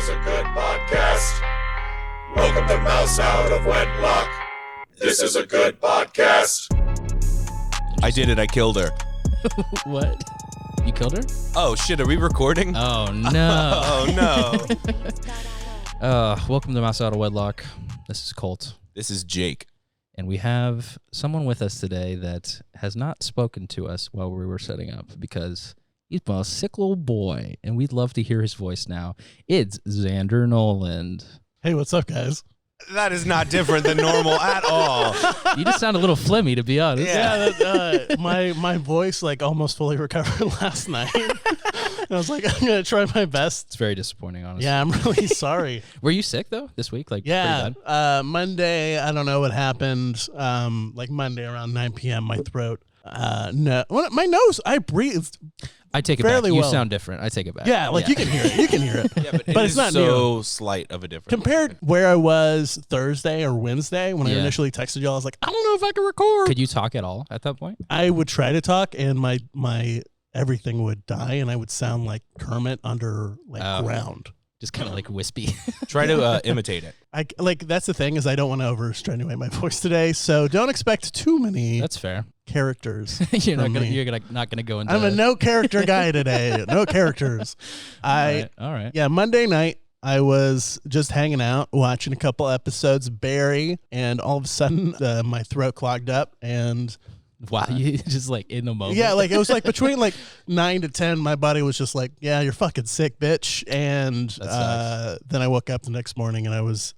is a good podcast. Welcome to Mouse Out of Wedlock. This is a good podcast. I did it. I killed her. What? You killed her? Oh, shit. Are we recording? Oh, no. Oh, no. Welcome to Mouse Out of Wedlock. This is Colt. This is Jake. And we have someone with us today that has not spoken to us while we were setting up because he's a sick little boy, and we'd love to hear his voice now. It's Xander Noland. Hey, what's up, guys? That is not different than normal at all. You just sound a little phlegmy, to be honest. Yeah, my voice like almost fully recovered last night. I was like, I'm gonna try my best. It's very disappointing, honestly. Yeah, I'm really sorry. Were you sick, though, this week? Like, Yeah, pretty bad? Monday, I don't know what happened. Like Monday around 9 p.m., my throat. No, my nose. I breathed. I take it back. fairly You well. sound different. I take it back. Yeah, like you can hear it. You can hear it. Yeah, but But it's not so slight of a difference. Compared where I was Thursday or Wednesday when I Yeah. initially texted you, I was like, I don't know if I can record. Could you talk at all at that point? I would try to talk, and my everything would die, and I would sound like Kermit under ground. Just kind of like wispy. Try to imitate it. That's the thing is I don't want to overstrenulate my voice today, so don't expect too many That's fair. characters. You're from me. not gonna go into. I'm a no character guy today. No characters. All right. Yeah, Monday night I was just hanging out watching a couple episodes of Barry, and all of a sudden my throat clogged up and. Wow, you just like in the moment. Yeah, like it was like between like 9 to 10, my body was just like, yeah, you're fucking sick, bitch. And then I woke up the next morning and I was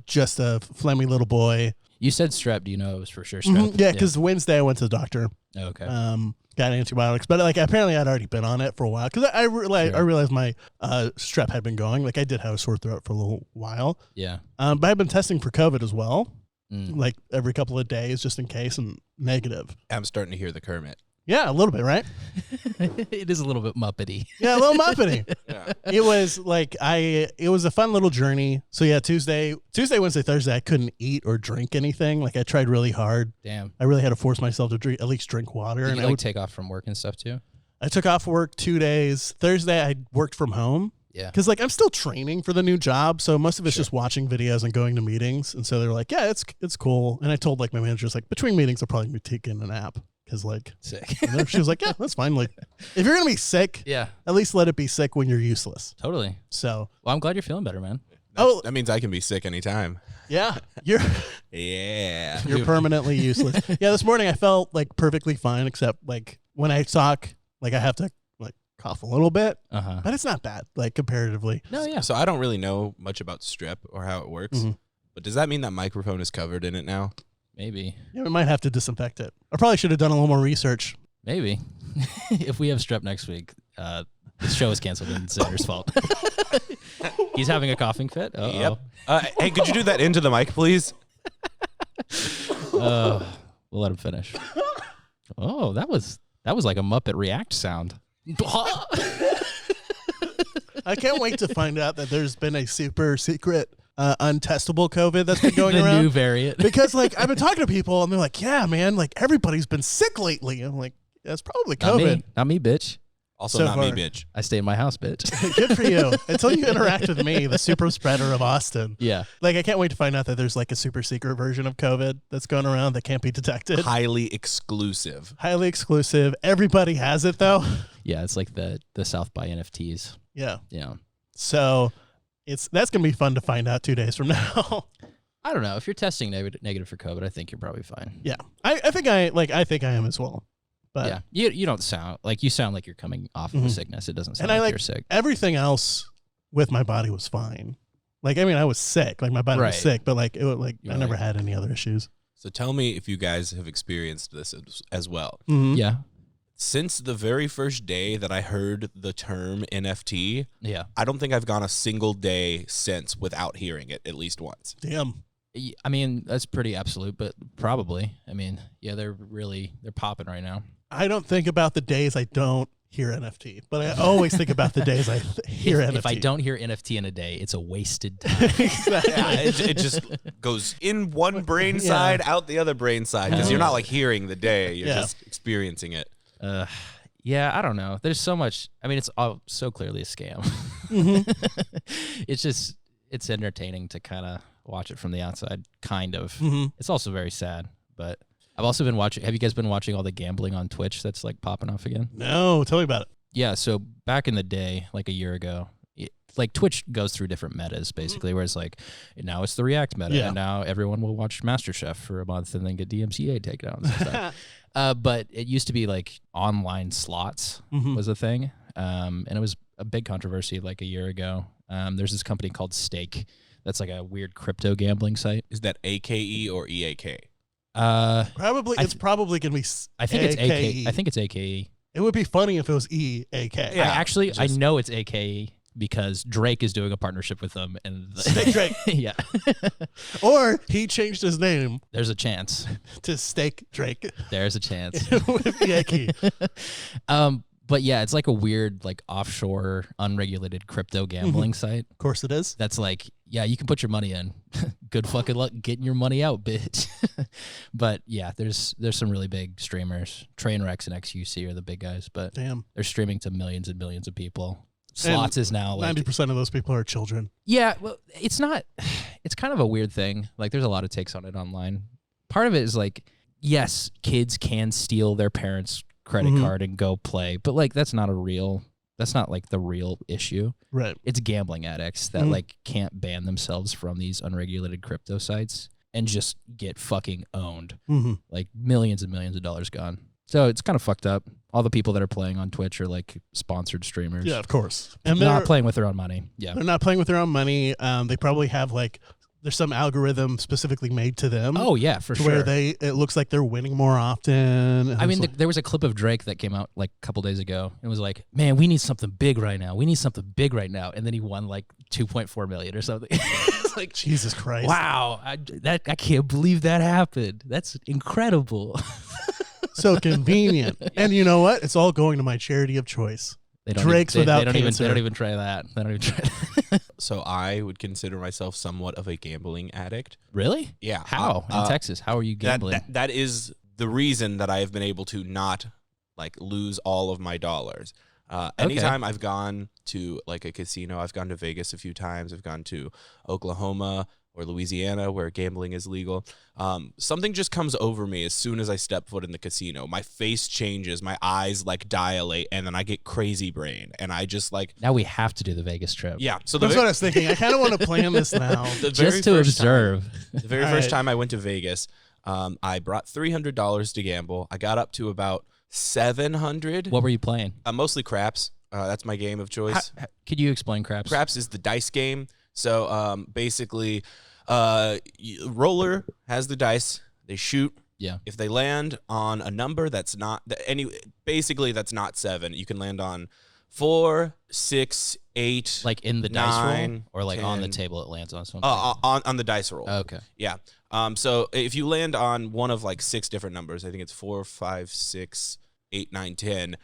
just a phlegmy little boy. You said strep. Do you know it was for sure strep? Yeah, because Wednesday I went to the doctor. Oh, okay. Got antibiotics, but like apparently I'd already been on it for a while because I realized my strep had been going. Like I did have a sore throat for a little while. Yeah. But I've been testing for COVID as well. Mm. Like every couple of days just in case, and negative. I'm starting to hear the Kermit. Yeah, a little bit, right? It is a little bit muppety. Yeah, a little muppety. Yeah. It was like it was a fun little journey. So yeah, Tuesday, Wednesday, Thursday, I couldn't eat or drink anything. Like I tried really hard. Damn. I really had to force myself to at least drink water. Did And you like take off from work and stuff too? I took off work 2 days. Thursday, I worked from home. Yeah. Because like I'm still training for the new job, so most of it's just watching videos and going to meetings. And so they're like, yeah, it's cool. And I told like my managers like between meetings I'll probably be taking a nap because like Sick. and she was like, yeah, that's fine. Like if you're gonna be sick, Yeah. at least let it be sick when you're useless. Totally. So Well, I'm glad you're feeling better, man. That means I can be sick anytime. yeah, you're Yeah. you're permanently useless. Yeah, this morning I felt like perfectly fine, except like when I talk, like I have to like cough a little bit, but it's not bad, like comparatively. No, yeah. So I don't really know much about strep or how it works. Mhm. But does that mean that microphone is covered in it now? Maybe. Yeah, we might have to disinfect it. I probably should have done a little more research. Maybe. If we have strep next week, the show is canceled and it's Xander's fault. He's having a coughing fit. Uh-oh. Yep. Hey, could you do that into the mic, please? We'll let him finish. Oh, that was like a Muppet React sound. I can't wait to find out that there's been a super secret untestable COVID that's been going The around. new variant. Because like I've been talking to people and they're like, yeah, man, like everybody's been sick lately. I'm like, that's probably COVID. Not me, bitch. Also, So not far. me, bitch. I stay in my house, bitch. Good for you. Until you interact with me, the super spreader of Austin. Yeah. Like, I can't wait to find out that there's like a super secret version of COVID that's going around that can't be detected. Highly exclusive. Highly exclusive. Everybody has it though. Yeah, it's like the South by NFTs. Yeah. Yeah. So that's going to be fun to find out 2 days from now. I don't know. If you're testing negative for COVID, I think you're probably fine. Yeah. I think I am as well. But yeah. You don't sound like you're coming off of a sickness. It doesn't sound and like you're sick. everything else with my body was fine. Like, I mean, I was sick. Like my body Right. was sick, but like I You're never like- had any other issues. So tell me if you guys have experienced this as well. Mhm. Yeah. Since the very first day that I heard the term NFT, Yeah. I don't think I've gone a single day since without hearing it at least once. Damn. I mean, that's pretty absolute, but probably. I mean, yeah, they're popping right now. I don't think about the days I don't hear NFT, but I always think about the days I hear NFT. If I don't hear NFT in a day, it's a wasted time. Exactly. Yeah, it just goes in one brain Yeah. side, out the other brain side, because you're not like hearing the day, you're Yeah. just experiencing it. Yeah, I don't know. There's so much. I mean, it's all so clearly a scam. It's entertaining to kind of watch it from the outside, kind of. It's also very sad, but I've also been watching. Have you guys been watching all the gambling on Twitch that's like popping off again? No, tell me about it. Yeah, so back in the day, like a year ago, like Twitch goes through different metas basically, where it's like now it's the React meta, and now everyone will watch MasterChef for a month and then get DMCA takedowns and stuff. But it used to be like online slots was a thing, and it was a big controversy like a year ago. There's this company called Stake that's like a weird crypto gambling site. Is that AKE or EAK? Probably it's probably gonna be. I think it's AKE. I think it's AKE. It would be funny if it was EAK. Yeah, I know it's AKE because Drake is doing a partnership with them, and Steak Drake. Yeah. Or he changed his name There's a chance. to Steak Drake There's a chance. with Yankee. But yeah, it's like a weird, like offshore, unregulated crypto gambling site. Of course it is. That's like, yeah, you can put your money in. Good fucking luck getting your money out, bitch. But yeah, there's some really big streamers. Trainwrecks and XUC are the big guys, but Damn. they're streaming to millions and millions of people. Slots is now like 90% of those people are children. Yeah, well, it's not. It's kind of a weird thing. Like, there's a lot of takes on it online. Part of it is like, yes, kids can steal their parents' credit card and go play, but like that's not like the real issue. Right. It's gambling addicts that like can't ban themselves from these unregulated crypto sites and just get fucking owned. Like millions and millions of dollars gone. So it's kind of fucked up. All the people that are playing on Twitch are like sponsored streamers. Yeah, of course. And they're not playing with their own money. Yeah. They're not playing with their own money. They probably have like, there's some algorithm specifically made to them. Oh yeah, for sure. Where it looks like they're winning more often. I mean, there was a clip of Drake that came out like a couple days ago. And it was like, man, we need something big right now. We need something big right now. And then he won like 2.4 million or something. It's like, Jesus Christ. Wow. I can't believe that happened. That's incredible. So convenient. And you know what? It's all going to my charity of choice. Drake's without cancer. They don't even try that. They don't even try that. So I would consider myself somewhat of a gambling addict. Really? Yeah. How? In Texas, how are you gambling? That is the reason that I have been able to not like lose all of my dollars. Anytime I've gone to like a casino, I've gone to Vegas a few times. I've gone to Oklahoma or Louisiana where gambling is legal. Something just comes over me as soon as I step foot in the casino. My face changes, my eyes like dilate, and then I get crazy brain. And I just like... Now we have to do the Vegas trip. Yeah. So that's what I was thinking. I kind of want to plan this now. Just to observe. The very first time I went to Vegas, I brought $300 to gamble. I got up to about $700. What were you playing? Mostly craps. That's my game of choice. Could you explain craps? Craps is the dice game. So basically, roller has the dice. They shoot. Yeah. If they land on a number that's not basically that's not 7, you can land on 4, 6, 8, like in the 9, dice roll, or like 10. On the table it lands on something. On the dice roll. Okay. Yeah. So if you land on one of like 6 different numbers, I think it's 4, 5, 6, 8, 9, 10,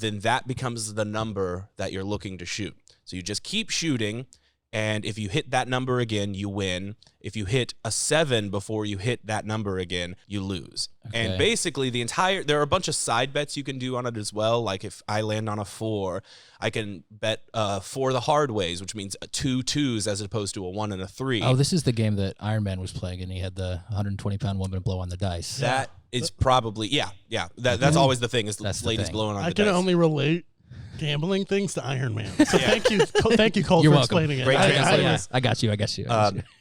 then that becomes the number that you're looking to shoot. So you just keep shooting. And if you hit that number again, you win. If you hit a 7 before you hit that number again, you lose. Okay. And basically there are a bunch of side bets you can do on it as well. Like if I land on a 4, I can bet 4 the hard ways, which means 2 2s as opposed to a 1 and a 3. Oh, this is the game that Iron Man was playing, and he had the 120-pound woman blow on the dice. That is probably, yeah. That's always the thing, is the ladies blowing on the dice. I can only relate gambling things to Iron Man. So thank you, Cole, for explaining it. Great I got you.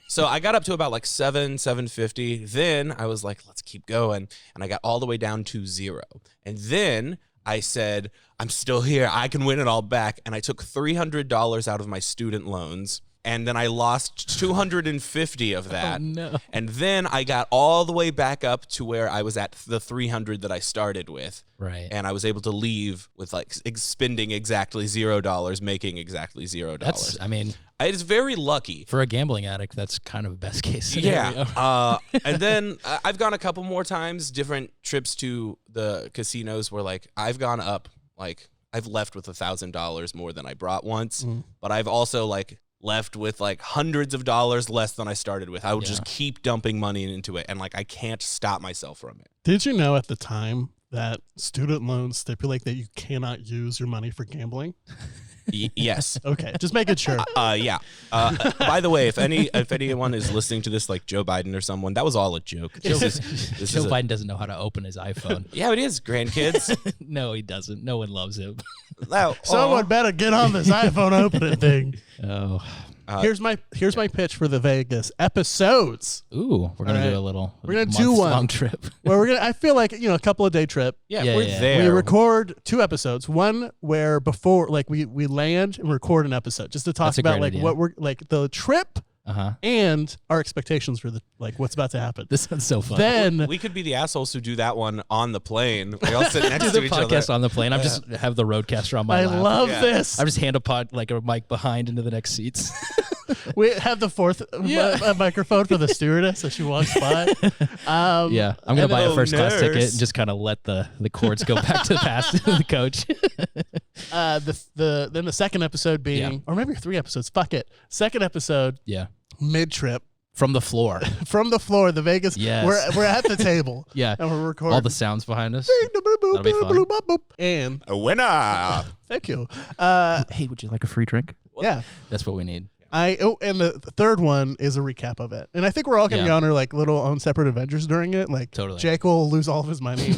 So I got up to about like 750. Then I was like, let's keep going. And I got all the way down to 0. And then I said, I'm still here. I can win it all back. And I took $300 out of my student loans. And then I lost 250 of that. Oh, no. And then I got all the way back up to where I was at the 300 that I started with. Right. And I was able to leave with like spending exactly $0, making exactly $0. It's very lucky. For a gambling addict, that's kind of a best case scenario. Yeah. And then I've gone a couple more times, different trips to the casinos where like I've gone up, like I've left with $1,000 more than I brought once. But I've also like left with like hundreds of dollars less than I started with. I would just keep dumping money into it, and like I can't stop myself from it. Did you know at the time that student loans stipulate that you cannot use your money for gambling? Yes. Okay, just making sure. Yeah. By the way, if anyone is listening to this, like Joe Biden or someone, that was all a joke. Joe Biden doesn't know how to open his iPhone. Yeah, it is. Grandkids. No, he doesn't. No one loves him. Now, Someone better get on this iPhone opening thing. Oh. Here's my pitch for the Vegas episodes. Ooh, we're gonna All right. do a little. We're gonna do one long trip. Where I feel like a couple of day trip. Yeah, we're yeah. there. We record 2 episodes. One where before we land and record an episode just to talk That's a about great idea. what we're the trip Uh-huh. and our expectations for what's about to happen. This sounds so fun. Then we could be the assholes who do that one on the plane. We all sit next do to the each podcast other. on the plane. I'm just have the roadcaster on my I lap. love Yeah. this. I just hand a mic behind into the next seats. We have the fourth microphone for the stewardess as she walks by. Yeah, I'm gonna buy a Oh, first class ticket nurse. and just kind of let the cords go back to the coach. Then the second episode being, or maybe 3 episodes. Fuck it. Second episode, Yeah, mid trip from the floor. from the floor, the Vegas. Yes. We're at the table. Yeah, And we're recording all the sounds behind us. That'll be fun. And A winner. thank you. Hey, would you like a free drink? Yeah. That's what we need. And the third one is a recap of it. And I think we're all gonna Yeah. go on our little own separate adventures during it. Like Totally. Jake will lose all of his money.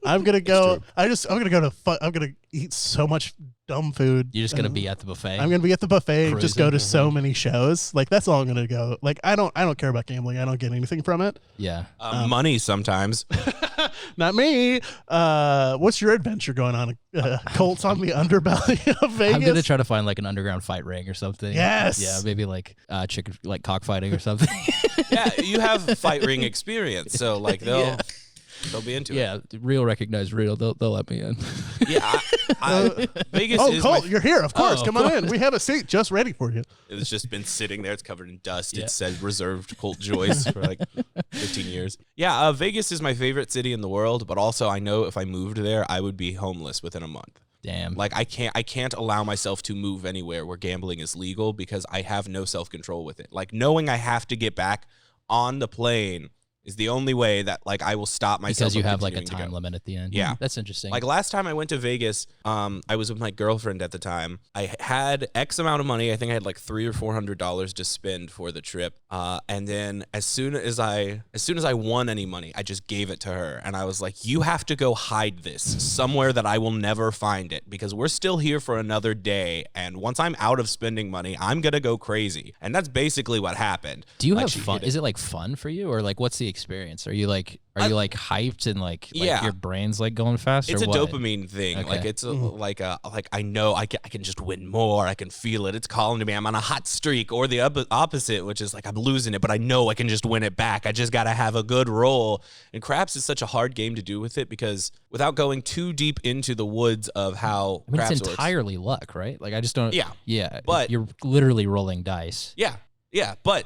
I'm gonna go. I'm gonna go to. I'm gonna eat so much dumb food. You're just gonna be at the buffet. I'm gonna be at the buffet. Just go to Cruising. so many shows. Like that's all I'm gonna go. Like I don't care about gambling. I don't get anything from it. Yeah. Money sometimes. Not me. What's your adventure going on? Colts on the underbelly of Vegas. I'm gonna try to find an underground fight ring or something. Yes. Yeah, maybe chicken cockfighting or something. Yeah, you have fight ring experience, so they'll be into it. Yeah, real recognize real. They'll let me in. Yeah, Vegas Oh, is Colt, you're here. Of course. Oh, Come of on in. We have a seat just ready for you. It's just been sitting there. It's covered in dust. Yeah. It said reserved Colt Joyce for 15 years. Yeah, Vegas is my favorite city in the world, but also I know if I moved there, I would be homeless within a month. Damn. I can't allow myself to move anywhere where gambling is legal because I have no self-control with it. Knowing I have to get back on the plane is the only way that I will stop myself because you from have a continuing to time go. limit at the end. Yeah. That's interesting. Last time I went to Vegas, I was with my girlfriend at the time. I had X amount of money. I think I had $300 or $400 to spend for the trip. And then as soon as I won any money, I just gave it to her. And I was like, you have to go hide this somewhere that I will never find it because we're still here for another day. And once I'm out of spending money, I'm going to go crazy. And that's basically what happened. Do you Like, have she fun? hid it. Is it fun for you, or what's the experience? Are you hyped and Yeah. your brain's going fast? It's or a what? dopamine thing. Okay. It's I know I can just win more. I can feel it. It's calling to me. I'm on a hot streak, or the opposite, which is I'm losing it, but I know I can just win it back. I just got to have a good roll. And craps is such a hard game to do with it because without going too deep into the woods of how craps it's works. entirely luck, right? I just don't. Yeah. Yeah. But- you're literally rolling dice. Yeah, but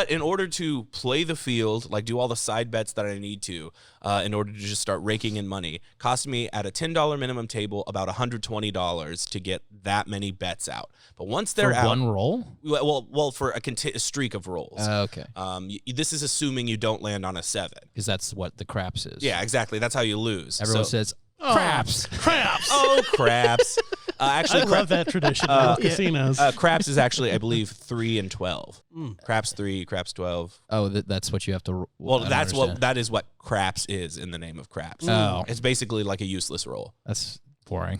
in order to play the field, do all the side bets that I need to, in order to just start raking in money, cost me at a $10 minimum table about $120 to get that many bets out. But once they're For out, one roll? well, for a streak of rolls. Okay. This is assuming you don't land on a 7. Because that's what the craps is. Yeah, exactly. That's how you lose. Everyone So- says, Craps. Craps. "Oh, craps." Actually, I love that tradition in casinos. craps is actually, I believe, 3 and 12. Craps 3, craps 12. oh, that's what you have to. Well, I don't understand. that is what craps is in the name of craps. Oh. It's basically like a useless roll. That's boring.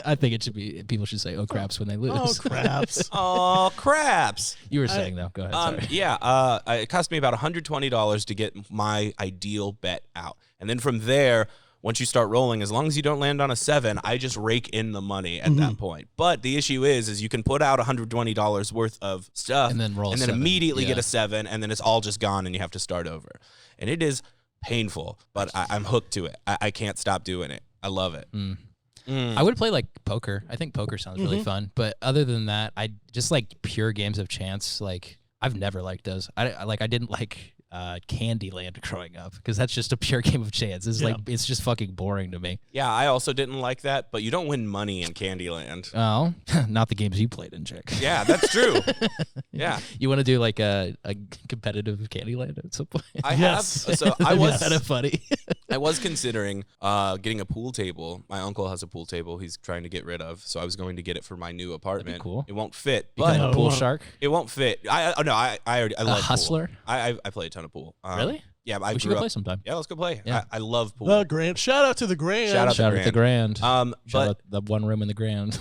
I think people should say, oh, craps when they lose. Oh, craps. Oh, craps. You were saying, though. Go ahead. Sorry. Yeah, it cost me about $120 to get my ideal bet out. And then from there, once you start rolling, as long as you don't land on a 7, I just rake in the money at that point. But the issue is you can put out $120 worth of stuff And then roll and a then 7. immediately get Yeah. a 7, and then it's all just gone and you have to start over. And it is painful, but I'm hooked to it. I can't stop doing it. I love it. I would play poker. I think poker sounds really fun. But other than that, I just pure games of chance. I've never liked those. I didn't like Candyland growing up because that's just a pure game of chance. It's like it's just fucking boring to me. Yeah, I also didn't like that, but you don't win money in Candyland. Oh, not the games you played in, Chick. Yeah, that's true. Yeah. You want to do like a competitive Candyland at some point? I have. So I was kind of funny. I was considering getting a pool table. My uncle has a pool table he's trying to get rid of, so I was going to get it for my new apartment. Cool. It won't fit, Become but a pool shark. It won't fit. I already love hustler. Pool. I play a ton of pool. Really? Yeah, We should go play sometime. Yeah, let's go play. Yeah. I love pool. The Grand. Shout out to the Grand. Shout out Shout out the Grand. But Shout out the one room in the Grand.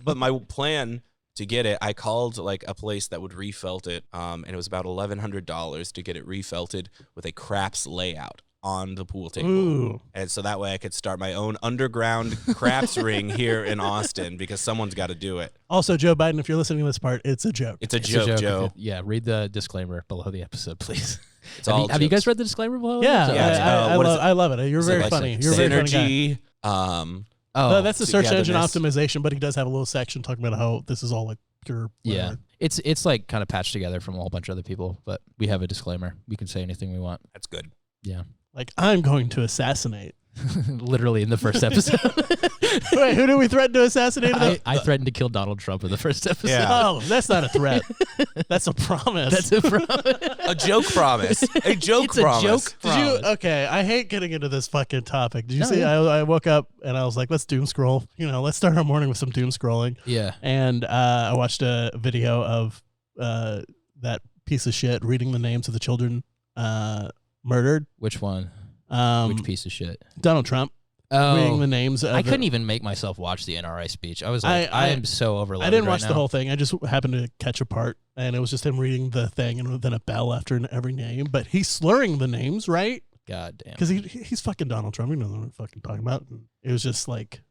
but my plan to get it, I called like a place that would refelt it, and it was about $1,100 to get it refelted with a craps layout on the pool table. Ooh. And so that way I could start my own underground craps ring here in Austin because someone's got to do it. Also, Joe Biden, if you're listening to this part, it's a joke. It's a joke, Joe. Yeah, read the disclaimer below the episode, please. It's all Have you guys jokes. read the disclaimer below? Yeah, the Yeah, episode? it's, I love it. You're Is it very like funny. some You're a very funny guy. synergy. Oh, That's the search engine togetherness. optimization, but he does have a little section talking about how this is all like pure. yeah. whatever. It's like kind of patched together from a whole bunch of other people, but we have a disclaimer. We can say anything we want. That's good. Yeah. Like, I'm going to assassinate. Literally in the first episode. Wait, who do we threaten to assassinate? I threatened to kill Donald Trump in the first episode. Yeah. Oh, that's not a threat. That's a promise. That's a problem. A joke promise. A joke It's a promise. joke. Did you? Okay, I hate getting into this fucking topic. Did you No, see? yeah. I woke up and I was like, let's doom scroll. Let's start our morning with some doom scrolling. Yeah. And I watched a video of that piece of shit reading the names of the children murdered. Which one? Which piece of shit? Donald Trump reading Oh, the names. Of I couldn't even make myself watch the NRA speech. I was like, I- I am so overloaded. I didn't right watch now. the whole thing. I just happened to catch a part, and it was just him reading the thing, and then a bell after every name. But he's slurring the names, right? God damn. Because he's fucking Donald Trump. He knows what I'm fucking talking about. And it was just like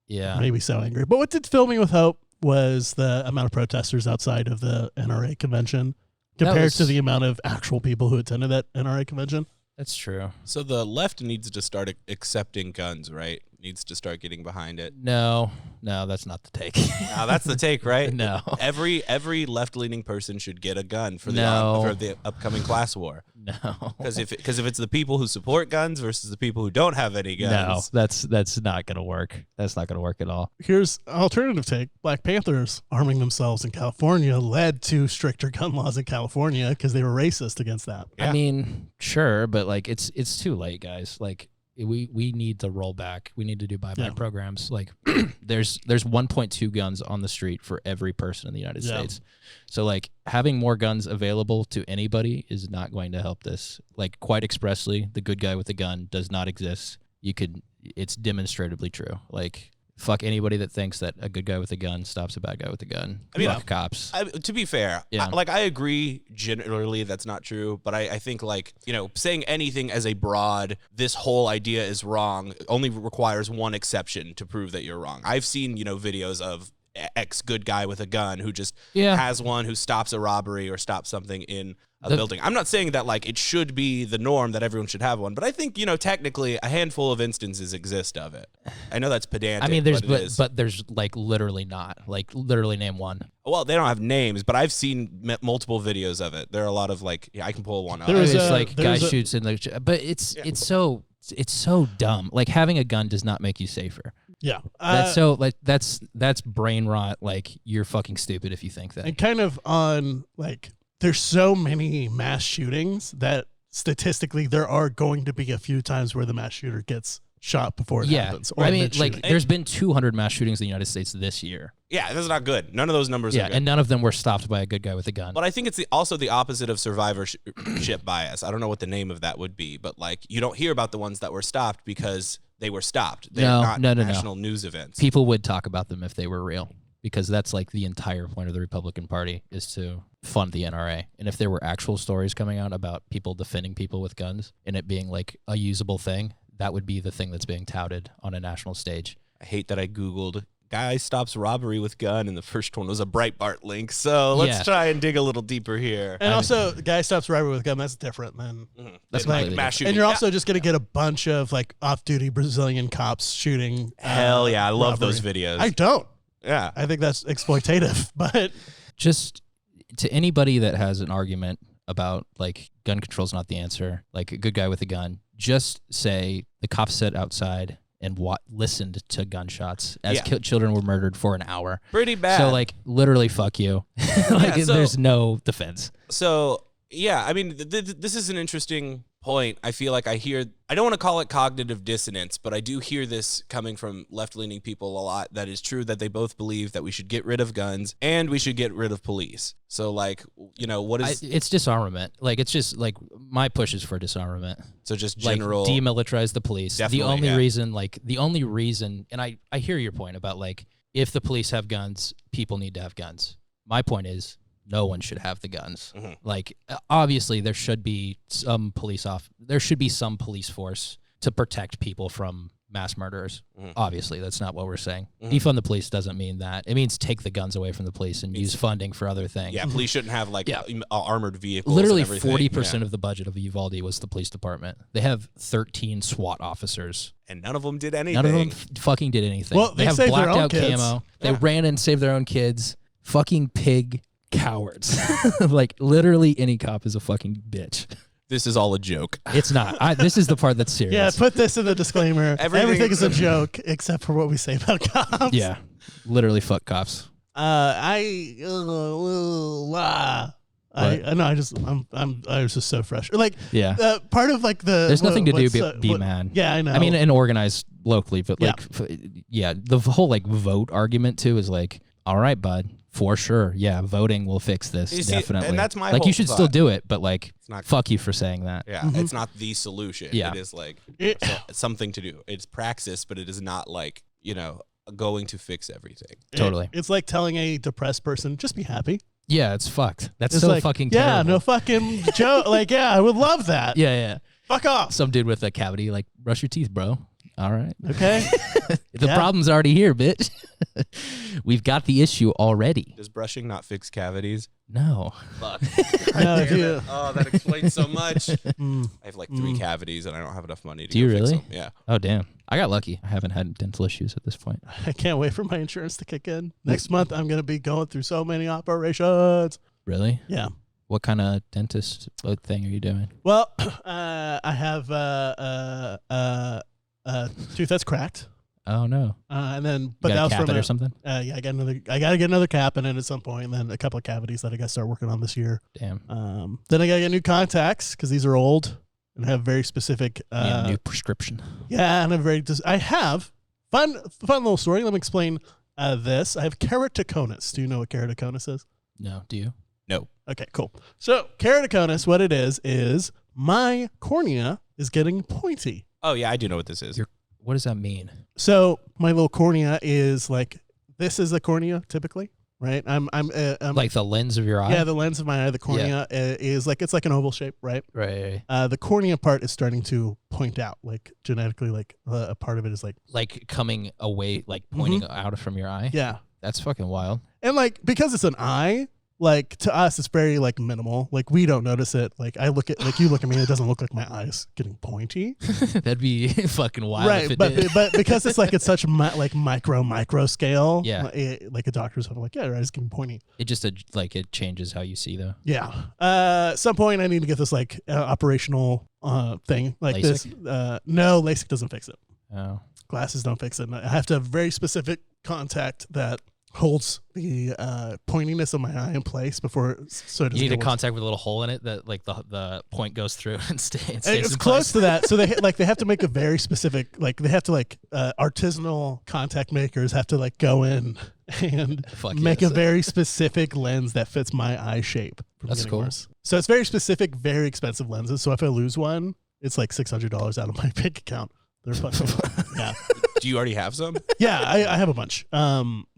Yeah. made me so angry. But what did fill me with hope was the amount of protesters outside of the NRA convention compared to the amount of actual people who attended that NRA convention. That's true. So the left needs to start accepting guns, right? Needs to start getting behind it. No, that's not the take. Now that's the take, right? No. Every left-leaning person should get a gun for No. for the upcoming class war. No. Because if it's the people who support guns versus the people who don't have any No, guns, that's not gonna work. That's not gonna work at all. Here's an alternative take. Black Panthers arming themselves in California led to stricter gun laws in California because they were racist against that. Yeah. I mean, sure, but like it's too late, guys. Like we need to roll back. We need to do buyback Yeah. programs. Like there's 1.2 guns on the street for every person in the United Yeah. States. So like having more guns available to anybody is not going to help this. Like quite expressly, the good guy with the gun does not exist. It's demonstratively true. Like fuck anybody that thinks that a good guy with a gun stops a bad guy with a gun. I mean, fuck cops. to be fair, Yeah. I agree generally that's not true, but I think saying anything as a broad, this whole idea is wrong only requires one exception to prove that you're wrong. I've seen, videos of ex good guy with a gun who just has one who stops a robbery or stops something in a building. I'm not saying that it should be the norm that everyone should have one, but I think, technically a handful of instances exist of it. I know that's pedantic. I mean, but there's literally not. Like literally name one. well, they don't have names, but I've seen multiple videos of it. There are a lot of I can pull one up. There was It's a- like guy there's a- shoots in the, but it's so dumb. Like having a gun does not make you safer. Yeah. That's brain rot. Like you're fucking stupid if you think that. And kind of on there's so many mass shootings that statistically there are going to be a few times where the mass shooter gets shot before it happens. Or I mean, mid-shooting. there's been 200 mass shootings in the United States this year. Yeah, that's not good. None of those numbers are Yeah, good. and none of them were stopped by a good guy with a gun. But I think it's also the opposite of survivorship bias. I don't know what the name of that would be, but you don't hear about the ones that were stopped because they were stopped. They're not No. national news events. People would talk about them if they were real, because that's the entire point of the Republican Party is to fund the NRA. And if there were actual stories coming out about people defending people with guns and it being a usable thing, that would be the thing that's being touted on a national stage. I hate that I Googled guy stops robbery with gun, and the first one was a Breitbart link. So let's try and dig a little deeper here. And also, guy stops robbery with a gun. That's different than. That's Like completely mass different. shooting. And you're also just going to get a bunch of off-duty Brazilian cops shooting. Hell yeah, I love robbery. those videos. I don't. Yeah. I think that's exploitative. But Just to anybody that has an argument about like gun control's not the answer. Like a good guy with a gun, just say the cops sat outside and listened to gunshots as children were murdered for an hour. Pretty bad. So like literally fuck you. Like there's no defense. So yeah, I mean, this is an interesting point. I feel like I don't want to call it cognitive dissonance, but I do hear this coming from left-leaning people a lot. That is true, that they both believe that we should get rid of guns and we should get rid of police. So like, you know, what is... it's disarmament. Like, it's just like my push is for disarmament. So just general... Like, demilitarize the police. Definitely, the only reason, and I hear your point about like, if the police have guns, people need to have guns. My point is, no one should have the guns. Mm-hmm. Like, obviously, there should be some police force to protect people from mass murderers. Mm-hmm. Obviously, that's not what we're saying. Mm-hmm. Defund the police doesn't mean that. It means take the guns away from the police and use funding for other things. Yeah, police shouldn't have like armored vehicles. Literally 40% of the budget of Uvalde was the police department. They have 13 SWAT officers. And none of them did anything. None of them fucking did anything. Well, they have saved blacked their own out kids. camo. They ran and saved their own kids. Fucking pig cowards. Like, literally any cop is a fucking bitch. This is all a joke. It's not. This is the part that's serious. Yeah, put this in the disclaimer. Everything is a joke except for what we say about cops. Yeah, literally fuck cops. I was just so frustrated. Like, part of like the there's nothing to do be mad. Yeah, I know. I mean, and organized locally, but like, the whole like vote argument too is like, all right, bud. For sure. Yeah, voting will fix this. Definitely. And that's my like, whole you should thought. still do it, but like, fuck you for saying that. Yeah, It's not the solution. Yeah. It is like it's something to do. It's praxis, but it is not like, you know, going to fix everything. Totally. It's like telling a depressed person, just be happy. Yeah, it's fucked. That's it's so like, fucking yeah, terrible. no fucking joke. Like, yeah, I would love that. Yeah. Fuck off. Some dude with a cavity, like, brush your teeth, bro. All right. Okay. The problem's already here, bitch. We've got the issue already. Does brushing not fix cavities? No. Fuck. No, oh, that explains so much. I have like 3 cavities and I don't have enough money to Do you fix really? them. Yeah. Oh, damn. I got lucky. I haven't had dental issues at this point. I can't wait for my insurance to kick in. Next month, I'm going to be going through so many operations. Really? Yeah. What kind of dentist thing are you doing? Well, I have a tooth that's cracked. Oh no! And then, but that was cap from it or something. Yeah, I got to get another cap in it at some point, and then a couple of cavities that I got to start working on this year. Damn. Then I got to get new contacts because these are old and have very specific. New prescription. Yeah, and I have fun little story. Let me explain this. I have keratoconus. Do you know what keratoconus is? No. Do you? No. Okay, cool. So keratoconus, what it is my cornea is getting pointy. Oh yeah, I do know what this is. What does that mean? So my little cornea is like, this is the cornea typically, right? I'm like the lens of your eye. Yeah, the lens of my eye. The cornea is like, it's like an oval shape, right? Right. The cornea part is starting to point out, like genetically, like a part of it is like coming away, like pointing out from your eye. Yeah, that's fucking wild. And like, because it's an eye, like to us, it's very like minimal. Like we don't notice it. Like I look at, like you look at me, it doesn't look like my eyes getting pointy. That'd be fucking wild. Right, if it but did. but because it's like it's such micro scale. Yeah, like a doctor's like, yeah, your eyes getting pointy. It just like it changes how you see though. Yeah. At some point, I need to get this like operational thing like LASIK? this. No, LASIK doesn't fix it. Oh, glasses don't fix it. I have to have very specific contact that holds the pointiness of my eye in place before, so it doesn't you need a get worse. contact with a little hole in it that like the point goes through and stays. It's close to that. So they have to make a very specific, like they have to like artisanal contact makers have to like go in and make a very specific lens that fits my eye shape. That's cool. Worse. So it's very specific, very expensive lenses. So if I lose one, it's like $600 out of my bank account. They're fucking yeah. Do you already have some? Yeah, I have a bunch.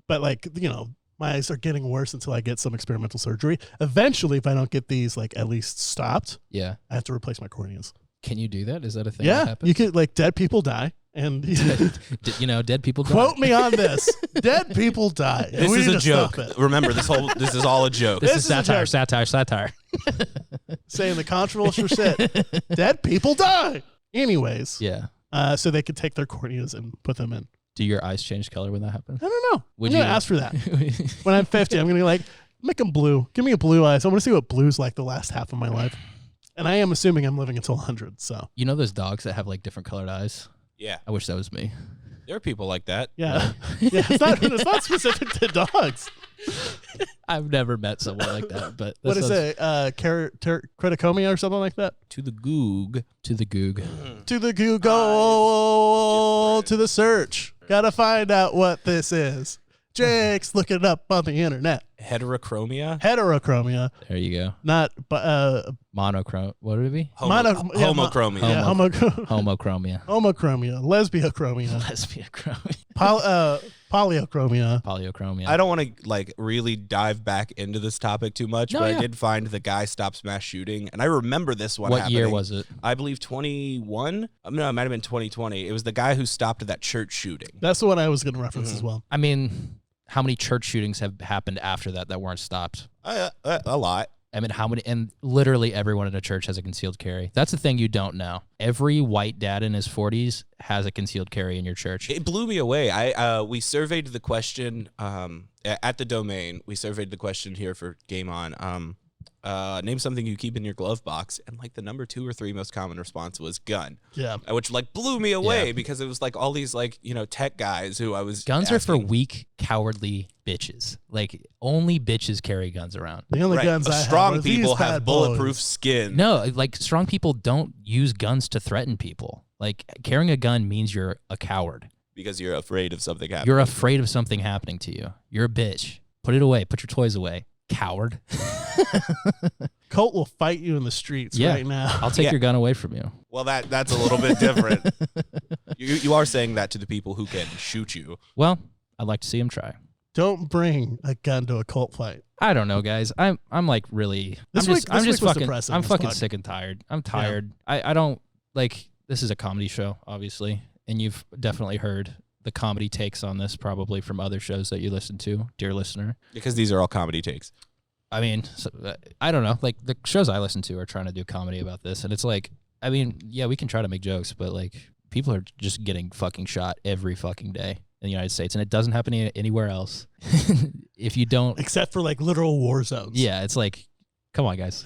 But like, you know, my eyes are getting worse until I get some experimental surgery. Eventually, if I don't get these like at least stopped, I have to replace my corneas. Can you do that? Is that a thing? Yeah, that happens? you could, like, dead people die, and dead people die. Quote me on this: dead people die. This is a joke. Remember, this is all a joke. This is satire. Saying the controversial shit. Dead people die. Anyways, yeah. So they could take their corneas and put them in. Do your eyes change color when that happens? I don't know. Would I'm you gonna ask for that when I'm 50? I'm gonna be like, Make them blue. Give me a blue eyes. I want to see what blue's like the last half of my life. And I am assuming I'm living until 100. So You know those dogs that have like different colored eyes? Yeah. I wish that was me. There are people like that. yeah, yeah. It's not specific to dogs. I've never met someone like that. But that What is sounds- it? Criticomia or something like that? To the goog. To the goog. To the Google, to the search. Gotta find out what this is. Jake's looking it up on the internet. Heterochromia? Heterochromia, There you go. not Monochrome. What would it be? Homochromia. Yeah, Homochromia. homochromia, lesbiochromia, Lesbiochromia. polyochromia. Polyochromia. I don't want to like really dive back into this topic too much, No, but yeah. I did find the guy stopped mass shooting, and I remember this one. What year happening. was it? I believe 21. No, it might have been 2020. It was the guy who stopped that church shooting. That's the one I was going to reference as well. I mean, how many church shootings have happened after that weren't stopped? A lot. I mean, how many? And literally everyone in a church has a concealed carry. That's the thing you don't know. Every white dad in his 40s has a concealed carry in your church. It blew me away. We surveyed the question at the domain. We surveyed the question here for Game On. Name something you keep in your glove box, and like the number 2 or 3 most common response was gun. Yeah. Which like blew me away Yeah. because it was like all these like tech guys who I was. Guns are for asking. weak, cowardly bitches. Like, only bitches carry guns around. The only Right, guns but I strong have are people these have bad bulletproof boys. skin. No, like, strong people don't use guns to threaten people. Like, carrying a gun means you're a coward. Because you're afraid of something happening. You're afraid of something happening to you. You're a bitch. Put it away. Put your toys away. Coward. Colt will fight you in the streets Yeah. right now. I'll take Yeah. your gun away from you. Well, that's a little bit different. You are saying that to the people who can shoot you. Well, I'd like to see him try. Don't bring a gun to a Colt fight. I don't know, guys. I'm like really. This I'm week- just, I'm this just week was fucking. depressing I'm as fucking fuck. sick and tired. I'm tired. I don't like. This is a comedy show, obviously, and you've definitely heard the comedy takes on this probably from other shows that you listen to, dear listener. Because these are all comedy takes. I mean, I don't know. Like, the shows I listen to are trying to do comedy about this, and it's like, I mean, yeah, we can try to make jokes, but like, people are just getting fucking shot every fucking day in the United States, and it doesn't happen anywhere else. If you don't, Except for like literal war zones. yeah, it's like, come on, guys.